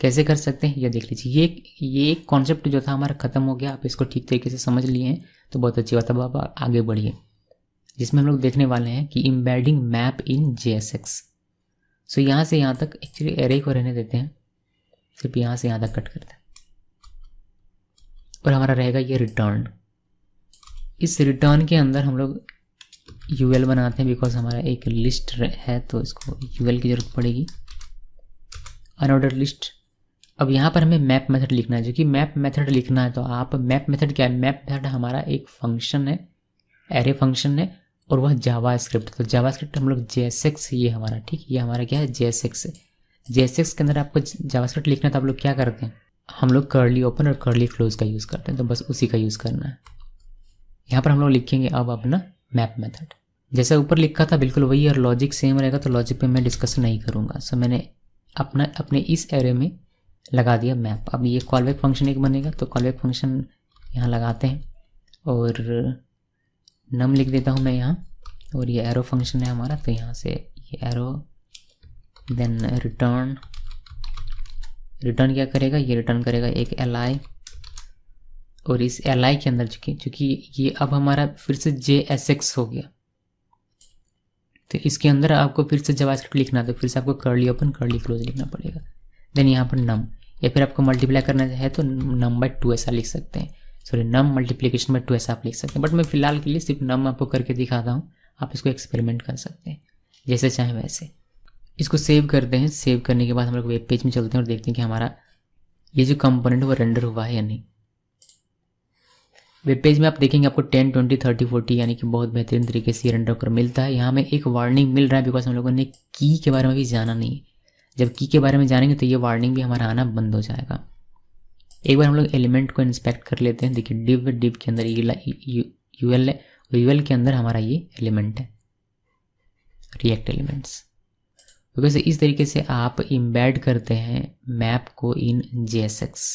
कैसे कर सकते हैं ये देख लीजिए। ये एक कॉन्सेप्ट जो था हमारा ख़त्म हो गया, आप इसको ठीक तरीके से समझ लिए हैं तो बहुत अच्छी बात है। अब आप आगे बढ़िए, जिसमें हम लोग देखने वाले हैं कि एम्बेडिंग मैप इन JSX। सो यहाँ से यहाँ तक एक्चुअली एरे को रहने देते हैं, सिर्फ यहाँ से यहाँ तक कट करते हैं और हमारा रहेगा ये रिटर्न। इस रिटर्न के अंदर हम लोग यूएल बनाते हैं बिकॉज हमारा एक लिस्ट है तो इसको यूएल की ज़रूरत पड़ेगी, अनऑर्डर लिस्ट। अब यहाँ पर हमें मैप मेथड लिखना है, जो कि मैप मेथड लिखना है तो आप मैप मेथड क्या है, मैप मेथड हमारा एक फंक्शन है, एरे फंक्शन है और वह जावास्क्रिप्ट। तो जावास्क्रिप्ट हम लोग JSX ये हमारा, ठीक, ये हमारा क्या है JSX है। JSX के अंदर आपको जावास्क्रिप्ट लिखना है तो आप लोग क्या करते हैं, हम लोग कर्ली ओपन और कर्ली क्लोज का यूज़ करते हैं, तो बस उसी का यूज़ करना है। यहाँ पर हम लोग लिखेंगे अब अपना मैप मेथड, जैसा ऊपर लिखा था बिल्कुल वही, और लॉजिक सेम रहेगा तो लॉजिक पे मैं डिस्कस नहीं करूँगा। सो मैंने अपने इस एरे में लगा दिया मैप। अब ये कॉलबैक फंक्शन एक बनेगा तो कॉलबैक फंक्शन यहाँ लगाते हैं और नम लिख देता हूँ मैं यहाँ, और ये एरो फंक्शन है हमारा तो यहाँ से ये एरो, देन रिटर्न क्या करेगा, ये रिटर्न करेगा एक li, और इस li के अंदर चूँकि ये अब हमारा फिर से JSX हो गया तो इसके अंदर आपको फिर से जावास्क्रिप्ट लिखना है तो फिर से आपको कर्ली ओपन कर्ली क्लोज लिखना पड़ेगा। देन यहाँ पर नम, या फिर आपको मल्टीप्लाई करना है तो num/2 ऐसा लिख सकते हैं, सॉरी नम मल्टीप्लिकेशन बाय 2 ऐसा आप लिख सकते हैं, बट मैं फिलहाल के लिए सिर्फ नम आपको करके दिखाता हूँ, आप इसको एक्सपेरिमेंट कर सकते हैं जैसे चाहें वैसे। इसको सेव करते हैं, सेव करने के बाद हम लोग वेब पेज में चलते हैं और देखते हैं कि हमारा ये जो कंपोनेंट वो रेंडर हुआ है या नहीं। वेब पेज में आप देखेंगे आपको 10, 20, 30, 40 यानी कि बहुत बेहतरीन तरीके से रेंडर कर मिलता है। यहाँ में एक वार्निंग मिल रहा है बिकॉज हम लोगों ने की के बारे में भी जाना नहीं है, जब की के बारे में जानेंगे तो ये वार्निंग भी हमारा आना बंद हो जाएगा। एक बार हम लोग एलिमेंट को इंस्पेक्ट कर लेते हैं, देखिए डिव के अंदर यूएल है और यूएल के अंदर हमारा ये एलिमेंट है रिएक्ट एलिमेंट्स। बिकॉज इस तरीके से आप इम्बेड करते हैं मैप को इन JSX,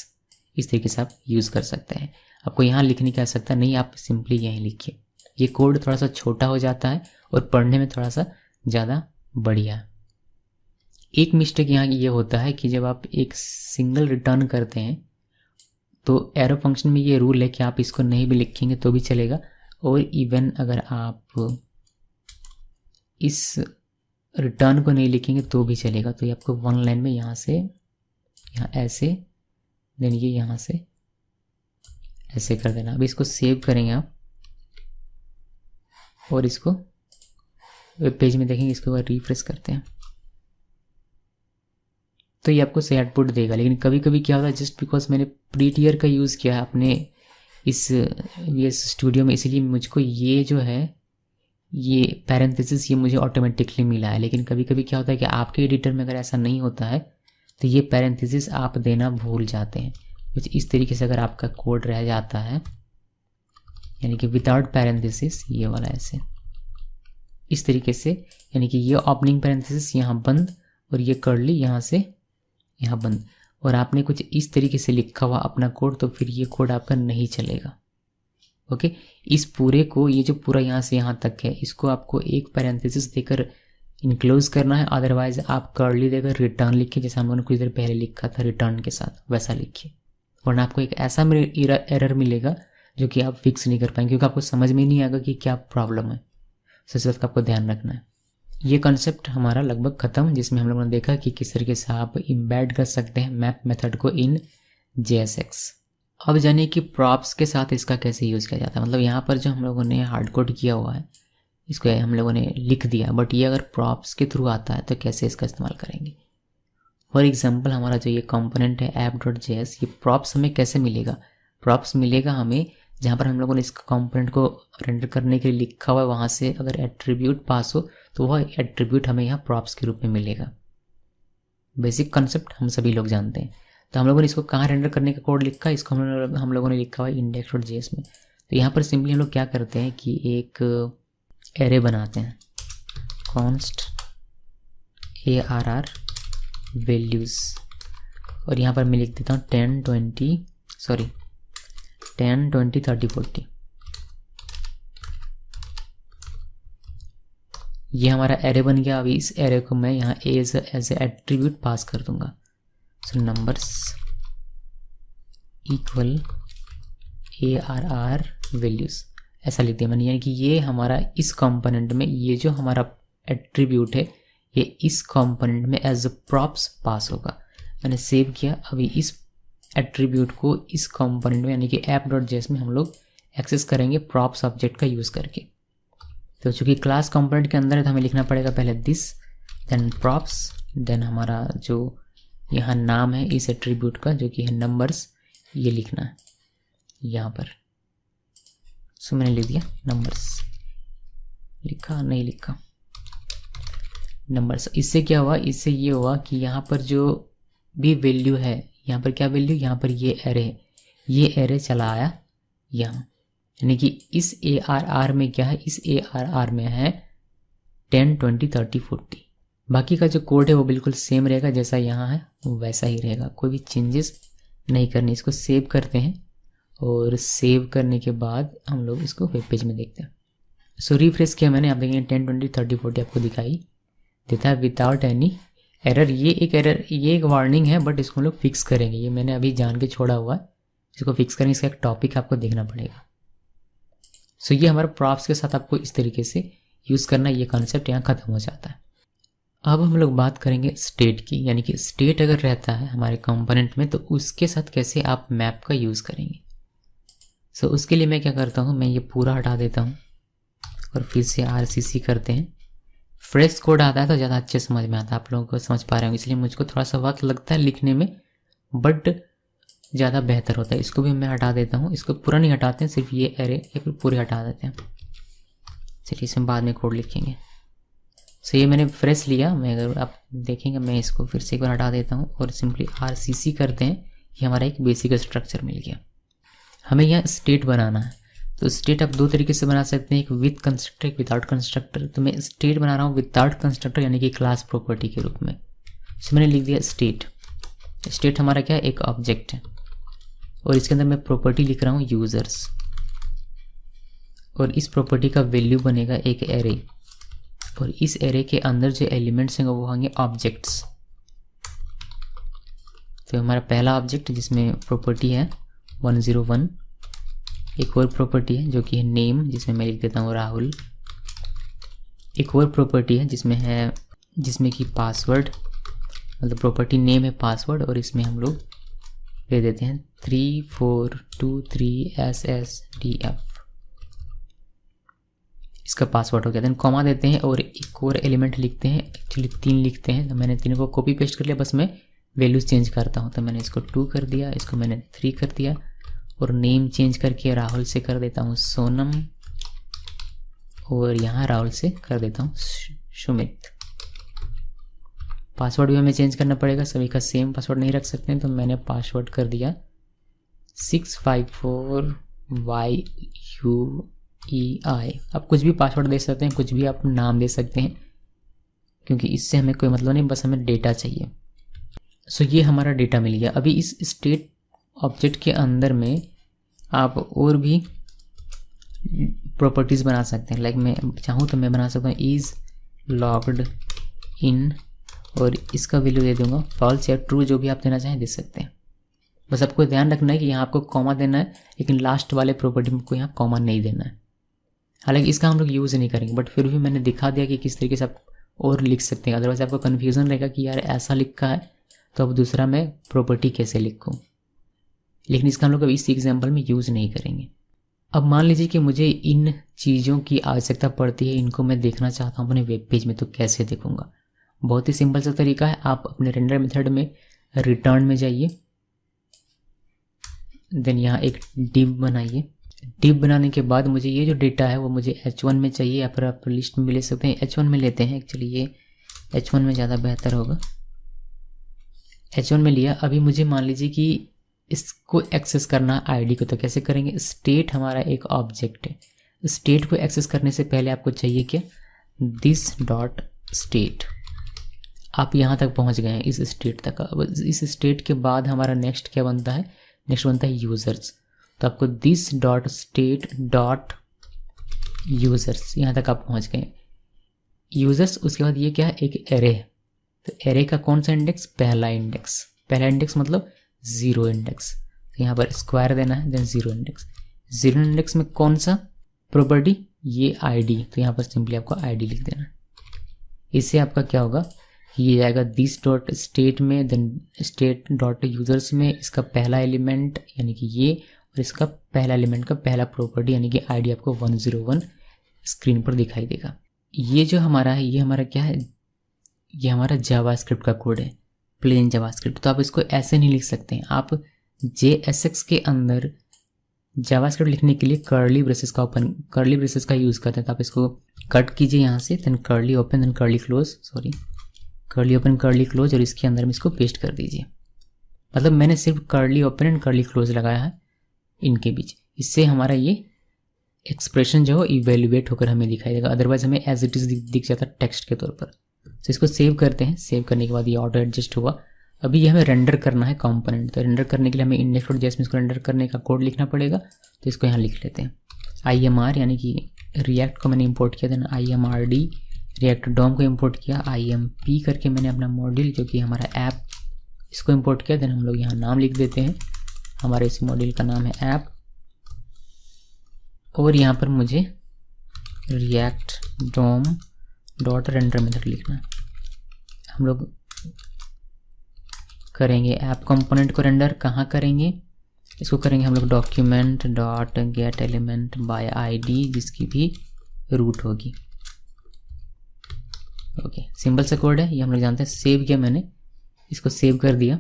इस तरीके से आप यूज़ कर सकते हैं। आपको यहाँ लिखने की आवश्यकता नहीं, आप सिंपली यहीं लिखिए। ये कोड थोड़ा सा छोटा हो जाता है और पढ़ने में थोड़ा सा ज़्यादा बढ़िया। एक मिस्टेक यहाँ ये होता है कि जब आप एक सिंगल रिटर्न करते हैं तो एरो फंक्शन में ये रूल है कि आप इसको नहीं भी लिखेंगे तो भी चलेगा, और इवन अगर आप इस रिटर्न को नहीं लिखेंगे तो भी चलेगा। तो ये आपको वन लाइन में यहाँ से यहाँ ऐसे, देन ये यहाँ से ऐसे कर देना। अब इसको सेव करेंगे आप और इसको वेब पेज में देखेंगे, इसको रिफ्रेश करते हैं तो ये आपको सही आउटपुट देगा। लेकिन कभी कभी क्या होता है, जस्ट बिकॉज मैंने प्रीटियर का यूज़ किया है अपने इस VS स्टूडियो में, इसलिए मुझको ये जो है ये पैरेंथेसिस ये मुझे ऑटोमेटिकली मिला है। लेकिन कभी कभी क्या होता है कि आपके एडिटर में अगर ऐसा नहीं होता है तो ये पैरेंथेसिस आप देना भूल जाते हैं। कुछ इस तरीके से अगर आपका कोड रह जाता है यानी कि विदाउट पैरेंथेसिस, ये वाला ऐसे इस तरीके से, यानी कि ये ओपनिंग पैरेंथेसिस यहाँ बंद और ये कर्ली यहाँ से यहाँ बंद, और आपने कुछ इस तरीके से लिखा हुआ अपना कोड तो फिर ये कोड आपका नहीं चलेगा। ओके, इस पूरे को, ये जो पूरा यहाँ से यहाँ तक है, इसको आपको एक पैरेंथेसिस देकर इनक्लोज करना है, अदरवाइज आप कर्ली देकर रिटर्न लिखिए, जैसे हम लोगों ने कुछ देर पहले लिखा था रिटर्न के साथ, वैसा लिखिए, वरना आपको एक ऐसा एरर मिलेगा जो कि आप फिक्स नहीं कर पाएंगे, क्योंकि आपको समझ में नहीं आएगा कि क्या प्रॉब्लम है। इस बात का आपको ध्यान रखना है। ये कॉन्सेप्ट हमारा लगभग ख़त्म, जिसमें हम लोगों ने देखा कि किस तरीके से आप इम्बेड कर सकते हैं मैप मेथड को इन JSX। अब जानिए कि प्रॉप्स के साथ इसका कैसे यूज़ किया जाता है। मतलब यहाँ पर जो हम लोगों ने हार्ड कोड किया हुआ है इसको हम लोगों ने लिख दिया, बट ये अगर प्रॉप्स के थ्रू आता है तो कैसे इसका इस्तेमाल करेंगे। फॉर एग्जांपल हमारा जो ये कंपोनेंट है app.js, ये प्रॉप्स हमें कैसे मिलेगा। प्रॉप्स मिलेगा हमें जहाँ पर हम लोगों ने इस कंपोनेंट को रेंडर करने के लिए लिखा हुआ है, वहाँ से अगर एट्रीब्यूट पास हो तो वह एट्रीब्यूट हमें यहाँ प्रॉप्स के रूप में मिलेगा। बेसिक कॉन्सेप्ट हम सभी लोग जानते हैं। तो हम लोगों ने इसको कहाँ रेंडर करने का कोड लिखा है, इसको हम लोगों ने लिखा हुआ है index.js में। तो यहाँ पर सिंपली हम लोग क्या करते हैं कि एक एरे बनाते हैं, const arr values, और यहाँ पर मैं लिख देता हूँ 10, 20, 30, 40। ये हमारा एरे बन गया। अभी इस एरे को मैं यहाँ एज एट्रीब्यूट पास कर दूंगा। सो नंबर्स इक्वल ARR वैल्यूज़, ऐसा लिख दिया मैंने। यानी कि ये हमारा इस कंपोनेंट में, ये जो हमारा एट्रीब्यूट है ये इस कंपोनेंट में एज अ प्रॉप्स पास होगा। मैंने सेव किया। अभी इस एट्रीब्यूट को इस कंपोनेंट में यानी कि app.js में हम लोग एक्सेस करेंगे प्रॉप्स ऑब्जेक्ट का यूज़ करके। तो चूँकि क्लास कंपोनेंट के अंदर है तो हमें लिखना पड़ेगा पहले दिस, देन प्रॉप्स, देन हमारा जो यहाँ नाम है इस एट्रीब्यूट का जो कि है नंबर्स, ये लिखना है यहाँ पर। सो मैंने लिख दिया नंबर्स, लिखा नहीं लिखा नंबर्स। इससे क्या हुआ, इससे ये हुआ कि यहाँ पर जो भी वैल्यू है, यहाँ पर क्या वैल्यू, यहाँ पर ये एरे चला आया यहाँ, यानी कि इस ARR में क्या है, इस ARR में है 10, 20, 30, 40। बाकी का जो कोड है वो बिल्कुल सेम रहेगा, जैसा यहाँ है वो वैसा ही रहेगा, कोई भी चेंजेस नहीं करनी। इसको सेव करते हैं और सेव करने के बाद हम लोग इसको वेब पेज में देखते हैं। सो रिफ्रेश किया मैंने, आप देखेंगे 10, 20, 30, 40 आपको दिखाई देता है विदाउट एनी एरर। ये एक वार्निंग है, बट इसको हम लोग फिक्स करेंगे। ये मैंने अभी जान के छोड़ा हुआ है, इसको फिक्स करेंगे। इसका एक टॉपिक आपको देखना पड़ेगा। सो ये हमारे प्रॉप्स के साथ आपको इस तरीके से यूज़ करना, ये कॉन्सेप्ट यहाँ ख़त्म हो जाता है। अब हम लोग बात करेंगे स्टेट की, यानी कि स्टेट अगर रहता है हमारे कंपोनेंट में तो उसके साथ कैसे आप मैप का यूज़ करेंगे। सो उसके लिए मैं क्या करता हूँ, मैं ये पूरा हटा देता हूँ और फिर से RCC करते हैं। फ्रेश कोड आता है तो ज़्यादा अच्छे समझ में आता है, आप लोगों को समझ पा रहे होंगे, इसलिए मुझको थोड़ा सा वक्त लगता है लिखने में, बट ज़्यादा बेहतर होता है। इसको भी मैं हटा देता हूँ, इसको पूरा नहीं हटाते हैं, सिर्फ ये एरे या फिर पूरे हटा देते हैं। चलिए इसमें बाद में कोड लिखेंगे। सो ये मैंने फ्रेश लिया, मैं अगर आप देखेंगे मैं इसको फिर से एक बार हटा देता हूँ और सिंपली RCC करते हैं। ये हमारा एक बेसिक स्ट्रक्चर मिल गया। हमें यहाँ स्टेट बनाना है, तो स्टेट आप दो तरीके से बना सकते हैं, एक विद कंस्ट्रक्टर, एक विदाउट कंस्ट्रक्टर। तो मैं स्टेट बना रहा हूँ विदाउट कंस्ट्रक्टर, यानी कि क्लास प्रॉपर्टी के रूप में। सो मैंने लिख दिया स्टेट। स्टेट हमारा क्या है, एक ऑब्जेक्ट है, और इसके अंदर मैं प्रॉपर्टी लिख रहा हूँ यूजर्स, और इस प्रॉपर्टी का वैल्यू बनेगा एक एरे, और इस एरे के अंदर जो एलिमेंट्स हैं वो होंगे ऑब्जेक्ट्स। तो हमारा पहला ऑब्जेक्ट जिसमें प्रॉपर्टी है 101, एक और प्रॉपर्टी है जो कि है नेम, जिसमें मैं लिख देता हूँ राहुल। एक और प्रॉपर्टी है जिसमें कि पासवर्ड, मतलब प्रॉपर्टी नेम है पासवर्ड, और इसमें हम लोग दे देते हैं 3423SSDF, इसका पासवर्ड हो गया। देन कॉमा देते हैं और एक और एलिमेंट लिखते हैं, एक्चुअली 3 लिखते हैं, तो मैंने तीनों को कॉपी पेस्ट कर लिया, बस मैं वैल्यूज चेंज करता हूँ। तो मैंने इसको 2 कर दिया, इसको मैंने 3 कर दिया, और नेम चेंज करके राहुल से कर देता हूँ सोनम, और यहाँ राहुल से कर देता हूँ सुमित। पासवर्ड भी हमें चेंज करना पड़ेगा, सभी का सेम पासवर्ड नहीं रख सकते हैं, तो मैंने पासवर्ड कर दिया 654YUEI। आप कुछ भी पासवर्ड दे सकते हैं, कुछ भी आप नाम दे सकते हैं, क्योंकि इससे हमें कोई मतलब नहीं, बस हमें डेटा चाहिए। सो ये हमारा डेटा मिल गया। अभी इस स्टेट ऑब्जेक्ट के अंदर में आप और भी प्रॉपर्टीज़ बना सकते हैं। लाइक मैं चाहूँ तो मैं बना सकता हूँ इज़ लॉग्ड इन, और इसका वैल्यू दे दूंगा फॉल्स या ट्रू, जो भी आप देना चाहें दे सकते हैं। बस आपको ध्यान रखना है कि यहाँ आपको कॉमा देना है, लेकिन लास्ट वाले प्रॉपर्टी में को यहाँ कॉमा नहीं देना है। हालांकि इसका हम लोग यूज़ नहीं करेंगे, बट फिर भी मैंने दिखा दिया कि किस तरीके से आप और लिख सकते हैं। अदरवाइज आपको कन्फ्यूज़न रहेगा कि यार ऐसा लिखा है तो अब दूसरा मैं प्रॉपर्टी कैसे लिखूँ, लेकिन इसका हम लोग अब इस एग्जाम्पल में यूज़ नहीं करेंगे। अब मान लीजिए कि मुझे इन चीज़ों की आवश्यकता पड़ती है, इनको मैं देखना चाहता हूँ अपने वेब पेज में, तो कैसे देखूँगा। बहुत ही सिंपल सा तरीका है, आप अपने रेंडर मेथड में रिटर्न में जाइए, देन यहाँ एक डिव बनाइए। डिव बनाने के बाद मुझे ये जो डेटा है वो मुझे H1 में चाहिए, या फिर आप लिस्ट में भी ले सकते हैं। H1 में लेते हैं, एक्चुअली ये H1 में ज़्यादा बेहतर होगा। H1 में लिया। अभी मुझे मान लीजिए कि इसको एक्सेस करना आईडी को, तो कैसे करेंगे। स्टेट हमारा एक ऑब्जेक्ट है, स्टेट को एक्सेस करने से पहले आपको चाहिए क्या, दिस डॉट स्टेट। आप यहाँ तक पहुँच गए हैं, इस स्टेट तक। अब इस स्टेट के बाद हमारा नेक्स्ट क्या बनता है, नेक्स्ट बनता है यूज़र्स। तो आपको this dot state dot users, यहाँ तक आप पहुँच गए यूज़र्स। उसके बाद ये क्या है, एक एरे है। तो एरे का कौन सा इंडेक्स, पहला इंडेक्स। पहला इंडेक्स मतलब 0 इंडेक्स, तो यहाँ पर स्क्वायर देना है, देन 0 इंडेक्स। 0 इंडेक्स में कौन सा प्रॉपर्टी, ये आईडी, तो यहाँ पर सिंपली आपको आईडी लिख देना। इससे आपका क्या होगा, ये जाएगा दिस डॉट स्टेट में, देन स्टेट डॉट यूजर्स में इसका पहला एलिमेंट यानी कि ये, और इसका पहला एलिमेंट का पहला प्रॉपर्टी यानी कि आईडी आपको 101 स्क्रीन पर दिखाई देगा। ये जो हमारा है, ये हमारा क्या है, ये हमारा जावास्क्रिप्ट का कोड है, प्लेन जावास्क्रिप्ट। तो आप इसको ऐसे नहीं लिख सकते हैं। आप JSX के अंदर जावास्क्रिप्ट लिखने के लिए कर्ली ब्रेसेस का यूज़ करते हैं। तो आप इसको कट कीजिए यहाँ से, then curly open, then curly close, curly open curly close, और इसके अंदर में इसको पेस्ट कर दीजिए। मतलब मैंने सिर्फ curly open and curly close लगाया है इनके बीच। इससे हमारा ये एक्सप्रेशन जो है इवेल्युएट होकर हमें दिखाई देगा, अदरवाइज हमें एज इट इज़ दिख जाता है टेक्स्ट के तौर पर। तो इसको सेव करते हैं। सेव करने के बाद ये ऑटो एडजस्ट हुआ। अभी ये हमें रेंडर करना है कंपोनेंट। तो रेंडर करने के लिए हमें index.js में इसको रेंडर करने का कोड लिखना पड़ेगा। तो इसको यहाँ लिख लेते हैं। IMR यानी कि रिएक्ट को मैंने इंपोर्ट किया, देन IMRD रिएक्ट डॉम को इंपोर्ट किया, IMP करके मैंने अपना मॉड्यूल जो कि हमारा ऐप, इसको इंपोर्ट किया। देन हम लोग यहाँ नाम लिख देते हैं, हमारे इस मॉड्यूल का नाम है ऐप, और यहाँ पर मुझे React DOM dot render method लिखना है। हम लोग करेंगे ऐप कंपोनेंट को रेंडर। कहाँ करेंगे इसको? करेंगे हम लोग document dot gate element by ID, जिसकी भी रूट होगी। ओके, सिंपल सा कोड है, ये हम लोग जानते हैं। सेव किया मैंने, इसको सेव कर दिया,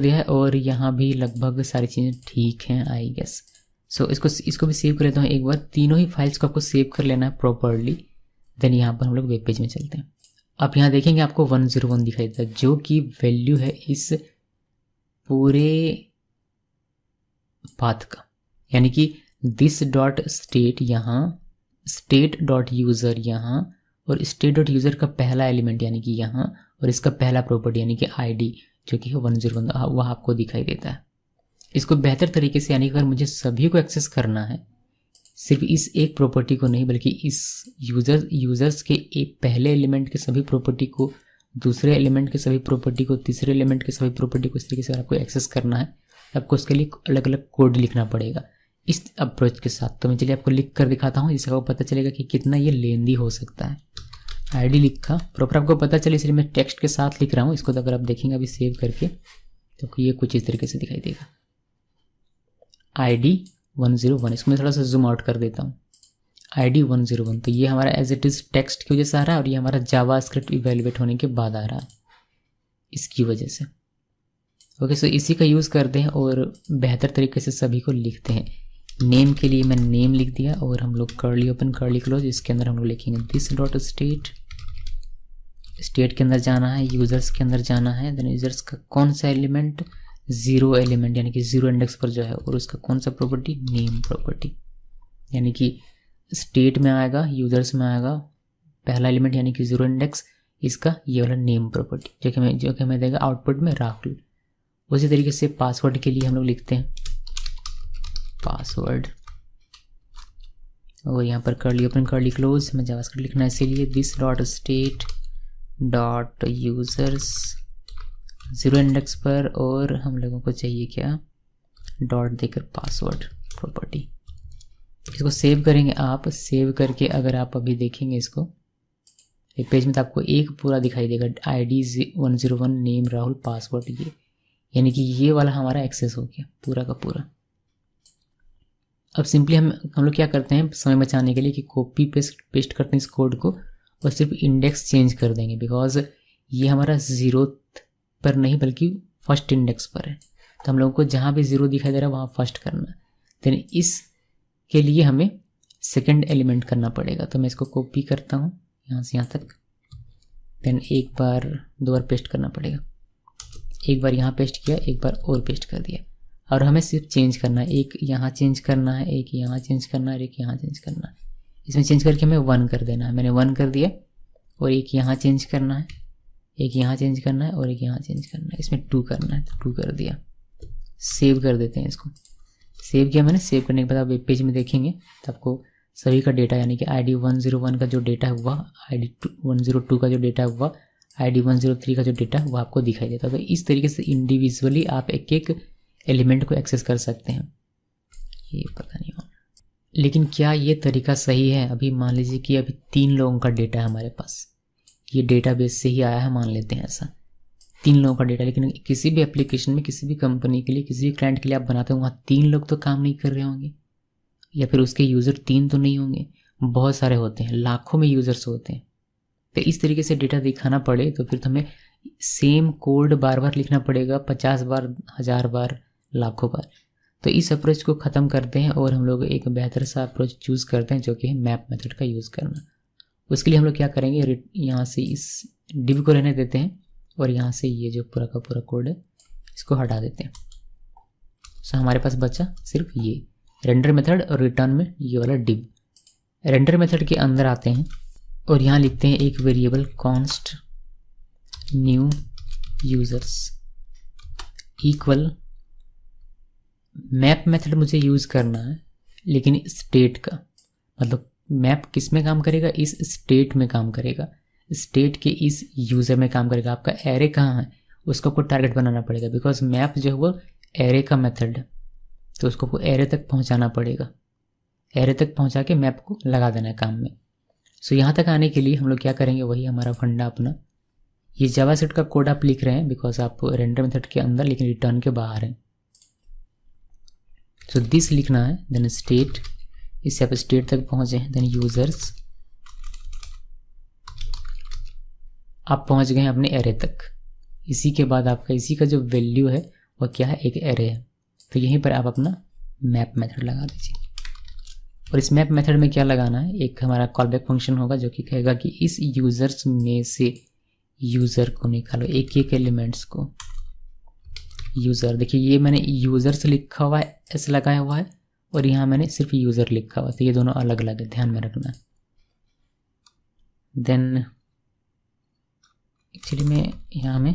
है, और यहाँ भी लगभग सारी चीज़ें ठीक हैं आई गेस। सो इसको भी सेव कर लेता हूँ एक बार। तीनों ही फाइल्स को आपको सेव कर लेना है प्रॉपरली। देन यहाँ पर हम लोग वेब पेज में चलते हैं। आप यहाँ देखेंगे आपको 101 दिखाई देता है, जो कि वैल्यू है इस पूरे पाथ का। यानी कि दिस डॉट स्टेट यहाँ, स्टेट डॉट यूज़र यहाँ, और स्टेट डॉट यूज़र का पहला एलिमेंट यानी कि यहाँ, और इसका पहला प्रॉपर्टी यानी कि ID जो कि है 101, वह आपको दिखाई देता है। इसको बेहतर तरीके से, यानी अगर मुझे सभी को एक्सेस करना है, सिर्फ इस एक प्रॉपर्टी को नहीं, बल्कि इस यूज़र्स के एक पहले एलिमेंट के सभी प्रॉपर्टी को, दूसरे एलिमेंट के सभी प्रॉपर्टी को, तीसरे एलिमेंट के सभी प्रॉपर्टी को, इस तरीके से अगर आपको एक्सेस करना है, आपको उसके लिए अलग अलग कोड लिखना पड़ेगा इस अप्रोच के साथ। तो मैं चलिए आपको लिख कर दिखाता हूँ, जिससे आपको पता चलेगा कि कितना ये लेंदी हो सकता है। ID लिखा प्रॉपर, आपको पता चले, इसलिए मैं टेक्स्ट के साथ लिख रहा हूँ इसको। तो अगर आप देखेंगे अभी सेव करके, तो ये कुछ इस तरीके से दिखाई देगा, ID 101। इसको मैं थोड़ा सा जूम आउट कर देता हूँ, ID 101। तो ये हमारा एज इट इज़ टेक्स्ट की वजह से आ रहा है, और ये हमारा जावास्क्रिप्ट इवेल्युएट होने के बाद आ रहा है इसकी वजह से। ओके, सो इसी का यूज़ करते हैं और बेहतर तरीके से सभी को लिखते हैं। नेम के लिए मैंने नेम लिख दिया, और हम लोग कर्ली ओपन कर्ली क्लोज, इसके अंदर हम लोग लिखेंगे दिस डॉट स्टेट। स्टेट के अंदर जाना है, यूज़र्स के अंदर जाना है, देन यूज़र्स का कौन सा एलिमेंट, 0 एलिमेंट यानी कि 0 इंडेक्स पर जो है, और उसका कौन सा प्रॉपर्टी, नेम प्रॉपर्टी, यानी कि स्टेट में आएगा, यूज़र्स में आएगा पहला एलिमेंट यानी कि 0 इंडेक्स, इसका ये वाला नेम प्रॉपर्टी जो कि हमें देगा आउटपुट में राहुल। उसी तरीके से पासवर्ड के लिए हम लोग लिखते हैं पासवर्ड, और यहाँ पर कर्ली ओपन कर्ली क्लोज हमें जावास्क्रिप्ट लिखना है, इसीलिए this dot state dot users 0 index पर, और हम लोगों को चाहिए क्या, डॉट देकर पासवर्ड प्रॉपर्टी। इसको सेव करेंगे आप। सेव करके अगर आप अभी देखेंगे इसको एक पेज में, तो आपको एक पूरा दिखाई देगा ID 101 नेम राहुल पासवर्ड, ये यानी कि ये वाला हमारा एक्सेस हो गया पूरा का पूरा। अब सिंपली हम लोग क्या करते हैं समय बचाने के लिए कि कॉपी पेस्ट करते हैं इस कोड को, और सिर्फ इंडेक्स चेंज कर देंगे, बिकॉज ये हमारा 0 पर नहीं बल्कि फर्स्ट इंडेक्स पर है। तो हम लोगों को जहाँ भी 0 दिखाई दे रहा है वहाँ फर्स्ट करना है। देन इसके लिए हमें सेकंड एलिमेंट करना पड़ेगा। तो मैं इसको कॉपी करता हूँ यहाँ से यहाँ तक, देन एक बार 2 बार पेस्ट करना पड़ेगा। एक बार यहाँ पेस्ट किया, एक बार और पेस्ट कर दिया, और हमें सिर्फ चेंज करना है, एक यहाँ चेंज करना है, एक यहाँ चेंज करना है, और एक यहाँ चेंज करना है। इसमें चेंज करके हमें 1 कर देना है। मैंने 1 कर दिया, और एक यहाँ चेंज करना है, एक यहाँ चेंज करना है, और एक यहाँ चेंज करना है। इसमें 2 करना है, तो 2 कर दिया। सेव कर देते हैं इसको। सेव किया मैंने। सेव करने के बाद आप वेब पेज में देखेंगे तो आपको सभी का डेटा, यानी कि ID 101 का जो डेटा हुआ, ID 102 का जो डेटा हुआ, ID 103 का जो डेटा वो आपको दिखाई देता है। तो इस तरीके से इंडिविजुअली आप एक एक एलिमेंट को एक्सेस कर सकते हैं। ये पता नहीं होना, लेकिन क्या ये तरीका सही है? अभी मान लीजिए कि अभी 3 लोगों का डेटा है हमारे पास, ये डेटाबेस से ही आया है, मान लेते हैं ऐसा 3 लोगों का डेटा, लेकिन किसी भी एप्लीकेशन में, किसी भी कंपनी के लिए, किसी भी क्लाइंट के लिए आप बनाते हो, वहाँ 3 लोग तो काम नहीं कर रहे होंगे, या फिर उसके यूज़र 3 तो नहीं होंगे। बहुत सारे होते हैं, लाखों में यूज़र्स होते हैं। तो इस तरीके से डेटा दिखाना पड़े तो फिर हमें सेम कोड बार बार लिखना पड़ेगा, 50 बार, 1000 बार, लाखों बार। तो इस अप्रोच को ख़त्म करते हैं और हम लोग एक बेहतर सा अप्रोच चूज़ करते हैं जो कि है मैप मेथड का यूज़ करना। उसके लिए हम लोग क्या करेंगे, यहाँ से इस डिव को रहने देते हैं और यहाँ से ये जो पूरा का पूरा कोड है इसको हटा देते हैं। सो हमारे पास बचा सिर्फ ये रेंडर मेथड और रिटर्न में ये वाला डिव। रेंडर मेथड के अंदर आते हैं और यहाँ लिखते हैं एक variable const new users equal map method मुझे यूज़ करना है, लेकिन स्टेट का, मतलब मैप किस में काम करेगा, इस स्टेट में काम करेगा, स्टेट के इस यूज़र में काम करेगा। आपका एरे कहाँ है उसको आपको टारगेट बनाना पड़ेगा, बिकॉज मैप जो है वो एरे का मेथड है, तो उसको आपको एरे तक पहुंचाना पड़ेगा। एरे तक पहुंचा के मैप को लगा देना है काम में। सो यहाँ तक आने के लिए हम लोग क्या करेंगे, वही हमारा फंडा अपना, ये जावास्क्रिप्ट का कोड आप लिख रहे हैं बिकॉज आप रेंडर मेथड के अंदर लेकिन रिटर्न के बाहर हैं। सो दिस लिखना है, देन स्टेट, इससे आप स्टेट तक पहुँचे हैं, देन यूज़र्स, आप पहुँच गए हैं अपने एरे तक। इसी के बाद आपका इसी का जो वैल्यू है वह क्या है, एक एरे है। तो यहीं पर आप अपना मैप मेथड लगा दीजिए। और इस मैप मेथड में क्या लगाना है, एक हमारा कॉलबैक फंक्शन होगा जो कि कहेगा कि इस यूज़र्स में से यूज़र को निकालो, एक एक एलिमेंट्स को। यूज़र, देखिए ये मैंने यूज़र्स लिखा हुआ है, एस लगाया हुआ है, और यहाँ मैंने सिर्फ यूज़र लिखा हुआ है, तो ये दोनों अलग अलग है, ध्यान में रखना है। देन एक्चुअली में यहाँ में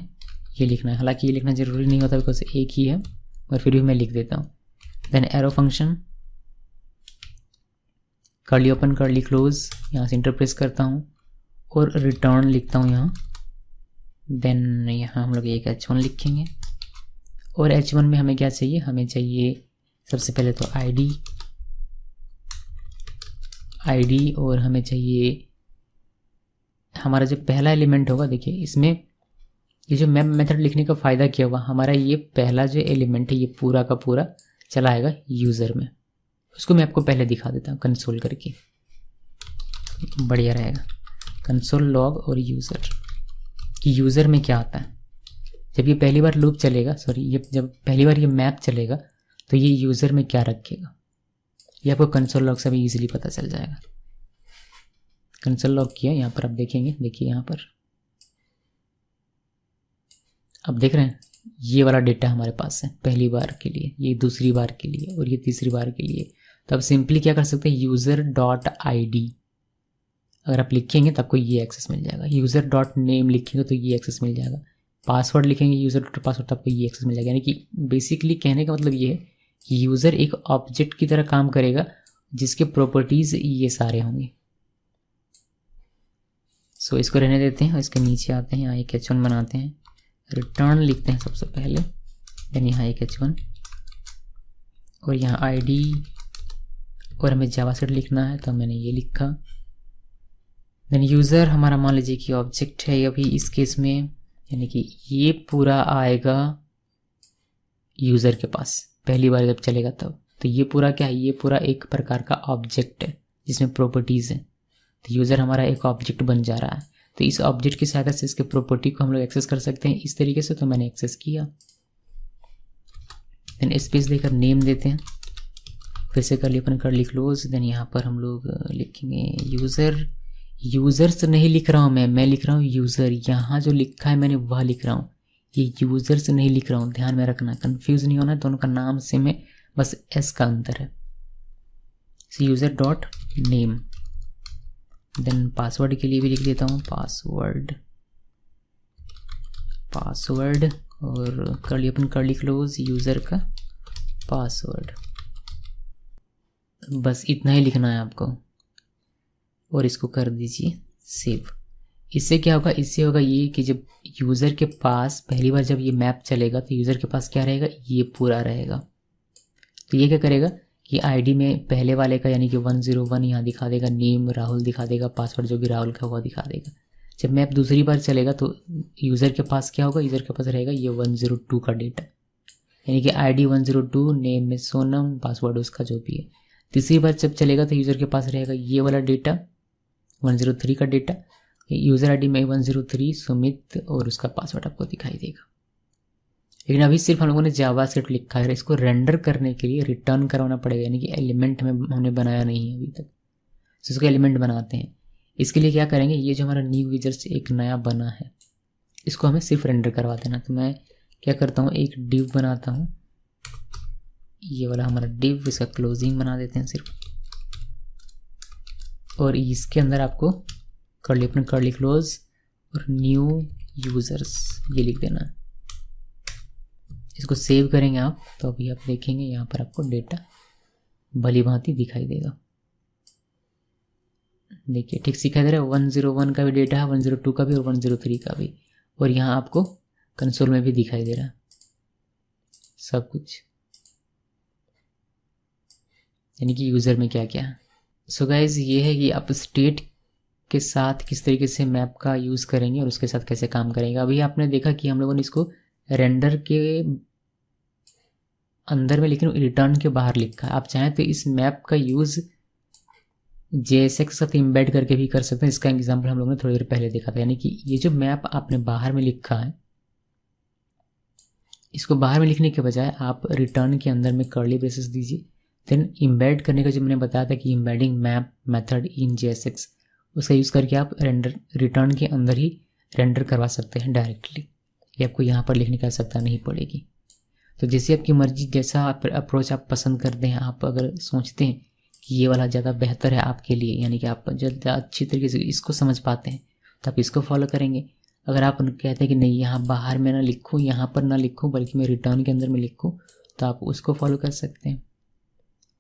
ये लिखना है, हालांकि ये लिखना ज़रूरी नहीं होता बिकॉज एक ही है, और फिर भी मैं लिख देता हूँ। Then arrow function, curly open curly close, यहाँ से इंटरप्रेस करता हूँ और रिटर्न लिखता हूँ यहाँ। देन यहाँ हम लोग एक h1 लिखेंगे, और h1 में हमें क्या चाहिए, हमें चाहिए सबसे पहले तो आईडी, और हमें चाहिए हमारा जो पहला एलिमेंट होगा। देखिए इसमें ये जो मैप मेथड लिखने का फ़ायदा क्या हुआ, हमारा ये पहला जो एलिमेंट है ये पूरा का पूरा चला आएगा यूज़र में। उसको मैं आपको पहले दिखा देता हूँ कंसोल करके, बढ़िया रहेगा। कंसोल लॉग और यूज़र, कि यूज़र में क्या आता है। जब ये पहली बार लूप चलेगा, जब पहली बार ये मैप चलेगा तो ये यूज़र में क्या रखेगा, ये आपको कंसोल लॉग से भी ईजिली पता चल जाएगा। कंसोल लॉग किया, यहाँ पर आप देखेंगे, देखिए यहाँ पर आप देख रहे हैं ये वाला डेटा हमारे पास है पहली बार के लिए, ये दूसरी बार के लिए, और ये तीसरी बार के लिए। तो आप सिंपली क्या कर सकते हैं, यूज़र डॉट ID अगर आप लिखेंगे तो आपको ये एक्सेस मिल जाएगा। यूज़र डॉट नेम लिखेंगे तो ये एक्सेस मिल जाएगा। पासवर्ड लिखेंगे यूज़र डॉट पासवर्ड तो आपको ये एक्सेस मिल जाएगा। यानी कि बेसिकली कहने का मतलब ये है कि यूज़र एक ऑब्जेक्ट की तरह काम करेगा जिसके प्रॉपर्टीज़ ये सारे होंगे। सो इसको रहने देते हैं और इसके नीचे आते हैं, यहाँ एक h1 बनाते हैं, रिटर्न लिखते हैं सबसे पहले, देन यहाँ एक h1 और यहाँ ID, और हमें जावास्क्रिप्ट लिखना है तो मैंने ये लिखा। देन यूज़र हमारा मान लीजिए कि ऑब्जेक्ट है अभी इस केस में, यानी कि ये पूरा आएगा यूज़र के पास पहली बार जब चलेगा तब। तो ये पूरा क्या है, ये पूरा एक प्रकार का ऑब्जेक्ट है जिसमें प्रॉपर्टीज़ हैं। तो यूज़र हमारा एक ऑब्जेक्ट बन जा रहा है, तो इस ऑब्जेक्ट की सहायता से इसके प्रॉपर्टी को हम लोग एक्सेस कर सकते हैं इस तरीके से। तो मैंने एक्सेस किया, देन स्पेस देकर नेम देते हैं, फिर से curly open curly close. Then यहाँ पर हम लोग लिखेंगे यूज़र। यूज़र्स नहीं लिख रहा हूँ मैं लिख रहा हूँ यूज़र। यहाँ जो लिखा है मैंने वह लिख रहा हूँ, ये यूज़र्स नहीं लिख रहा हूँ, ध्यान में रखना, कंफ्यूज नहीं होना। दोनों का नाम सेम है, बस एस का अंतर है। User dot name, then password के लिए भी लिख देता हूँ पासवर्ड और curly open curly close user का पासवर्ड। बस इतना ही लिखना है आपको और इसको कर दीजिए सेव। इससे क्या होगा, इससे होगा ये कि जब यूज़र के पास पहली बार जब ये मैप चलेगा तो यूज़र के पास क्या रहेगा, ये पूरा रहेगा। तो ये क्या करेगा कि आईडी में पहले वाले का यानी कि 101 यहाँ दिखा देगा, नेम राहुल दिखा देगा, पासवर्ड जो भी राहुल का हुआ दिखा देगा। जब मैप दूसरी बार चलेगा तो यूज़र के पास क्या होगा, यूज़र के पास रहेगा ये 102 का डेटा, यानी कि आईडी 102, नेम में सोनम, पासवर्ड उसका जो भी है। तीसरी बार जब चलेगा तो यूज़र के पास रहेगा ये वाला डेटा 103 का डेटा, यूज़र आईडी में 103 सुमित और उसका पासवर्ड आपको दिखाई देगा। लेकिन अभी सिर्फ हम लोगों ने जावास्क्रिप्ट लिखा है, इसको रेंडर करने के लिए रिटर्न करवाना पड़ेगा, यानी कि एलिमेंट में हमने बनाया नहीं है अभी तक, तो इसको एलिमेंट बनाते हैं। इसके लिए क्या करेंगे, ये जो हमारा न्यू यूजर्स एक नया बना है इसको हमें सिर्फ रेंडर करवा देना। तो मैं क्या करता हूँ, एक डिव बनाता हूँ, ये वाला हमारा डिव, इसका क्लोजिंग बना देते हैं सिर्फ, और इसके अंदर आपको कर्ली क्लोज और न्यू यूजर्स ये लिख देना। इसको सेव करेंगे आप तो अभी आप देखेंगे यहाँ पर आपको डेटा भली भांति दिखाई देगा। देखिए ठीक दिखाई दे रहा है, 101 का भी डेटा है, 102 का भी और 103 का भी, और यहाँ आपको कंसोल में भी दिखाई दे रहा है सब कुछ, यानी कि यूज़र में क्या क्या है। सो गाइज ये है कि आप स्टेट के साथ किस तरीके से मैप का यूज़ करेंगे और उसके साथ कैसे काम करेंगे। अभी आपने देखा कि हम लोगों ने इसको रेंडर के अंदर में लेकिन रिटर्न के बाहर लिखा है। आप चाहें तो इस मैप का यूज़ JSX के साथ इम्बेड करके भी कर सकते हैं। इसका एग्जांपल हम लोगों ने थोड़ी देर पहले देखा था, यानी कि ये जो मैप आपने बाहर में लिखा है इसको बाहर में लिखने के बजाय आप रिटर्न के अंदर में कर्ली ब्रेसेस दीजिए, देन इम्बेड करने का जो मैंने बताया था कि embedding map method in JSX, उसका यूज़ करके आप रिटर्न के अंदर ही रेंडर करवा सकते हैं डायरेक्टली, ये आपको यहाँ पर लिखने की आवश्यकता नहीं पड़ेगी। तो जैसे आपकी मर्जी, जैसा अप्रोच आप पसंद करते हैं, आप अगर सोचते हैं कि ये वाला ज़्यादा बेहतर है आपके लिए, यानी कि आप ज़्यादा अच्छी तरीके से इसको समझ पाते हैं तो आप इसको फॉलो करेंगे। अगर आप कहते हैं कि नहीं यहाँ बाहर में ना लिखूँ, यहाँ पर ना लिखूँ, बल्कि मैं रिटर्न के अंदर में लिखूँ, तो आप उसको फॉलो कर सकते हैं,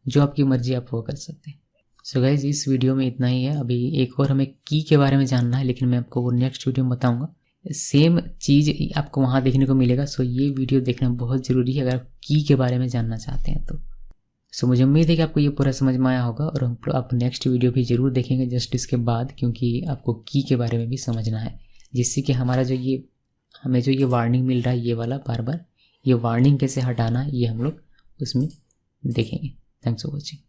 जो आपकी मर्जी आप वो कर सकते हैं। सो गाइज इस वीडियो में इतना ही है। अभी एक और हमें की के बारे में जानना है, लेकिन मैं आपको वो नेक्स्ट वीडियो में बताऊँगा। सेम चीज़ आपको वहाँ देखने को मिलेगा। सो ये वीडियो देखना बहुत ज़रूरी है अगर आप की के बारे में जानना चाहते हैं तो। सो मुझे उम्मीद है कि आपको ये पूरा समझ में आया होगा, और आप नेक्स्ट वीडियो भी ज़रूर देखेंगे जस्ट इसके बाद, क्योंकि आपको की के बारे में भी समझना है, जिससे कि हमारा जो ये हमें जो ये वार्निंग मिल रहा है ये वाला बार बार, ये वार्निंग कैसे हटाना ये हम लोग उसमें देखेंगे। Thanks for watching.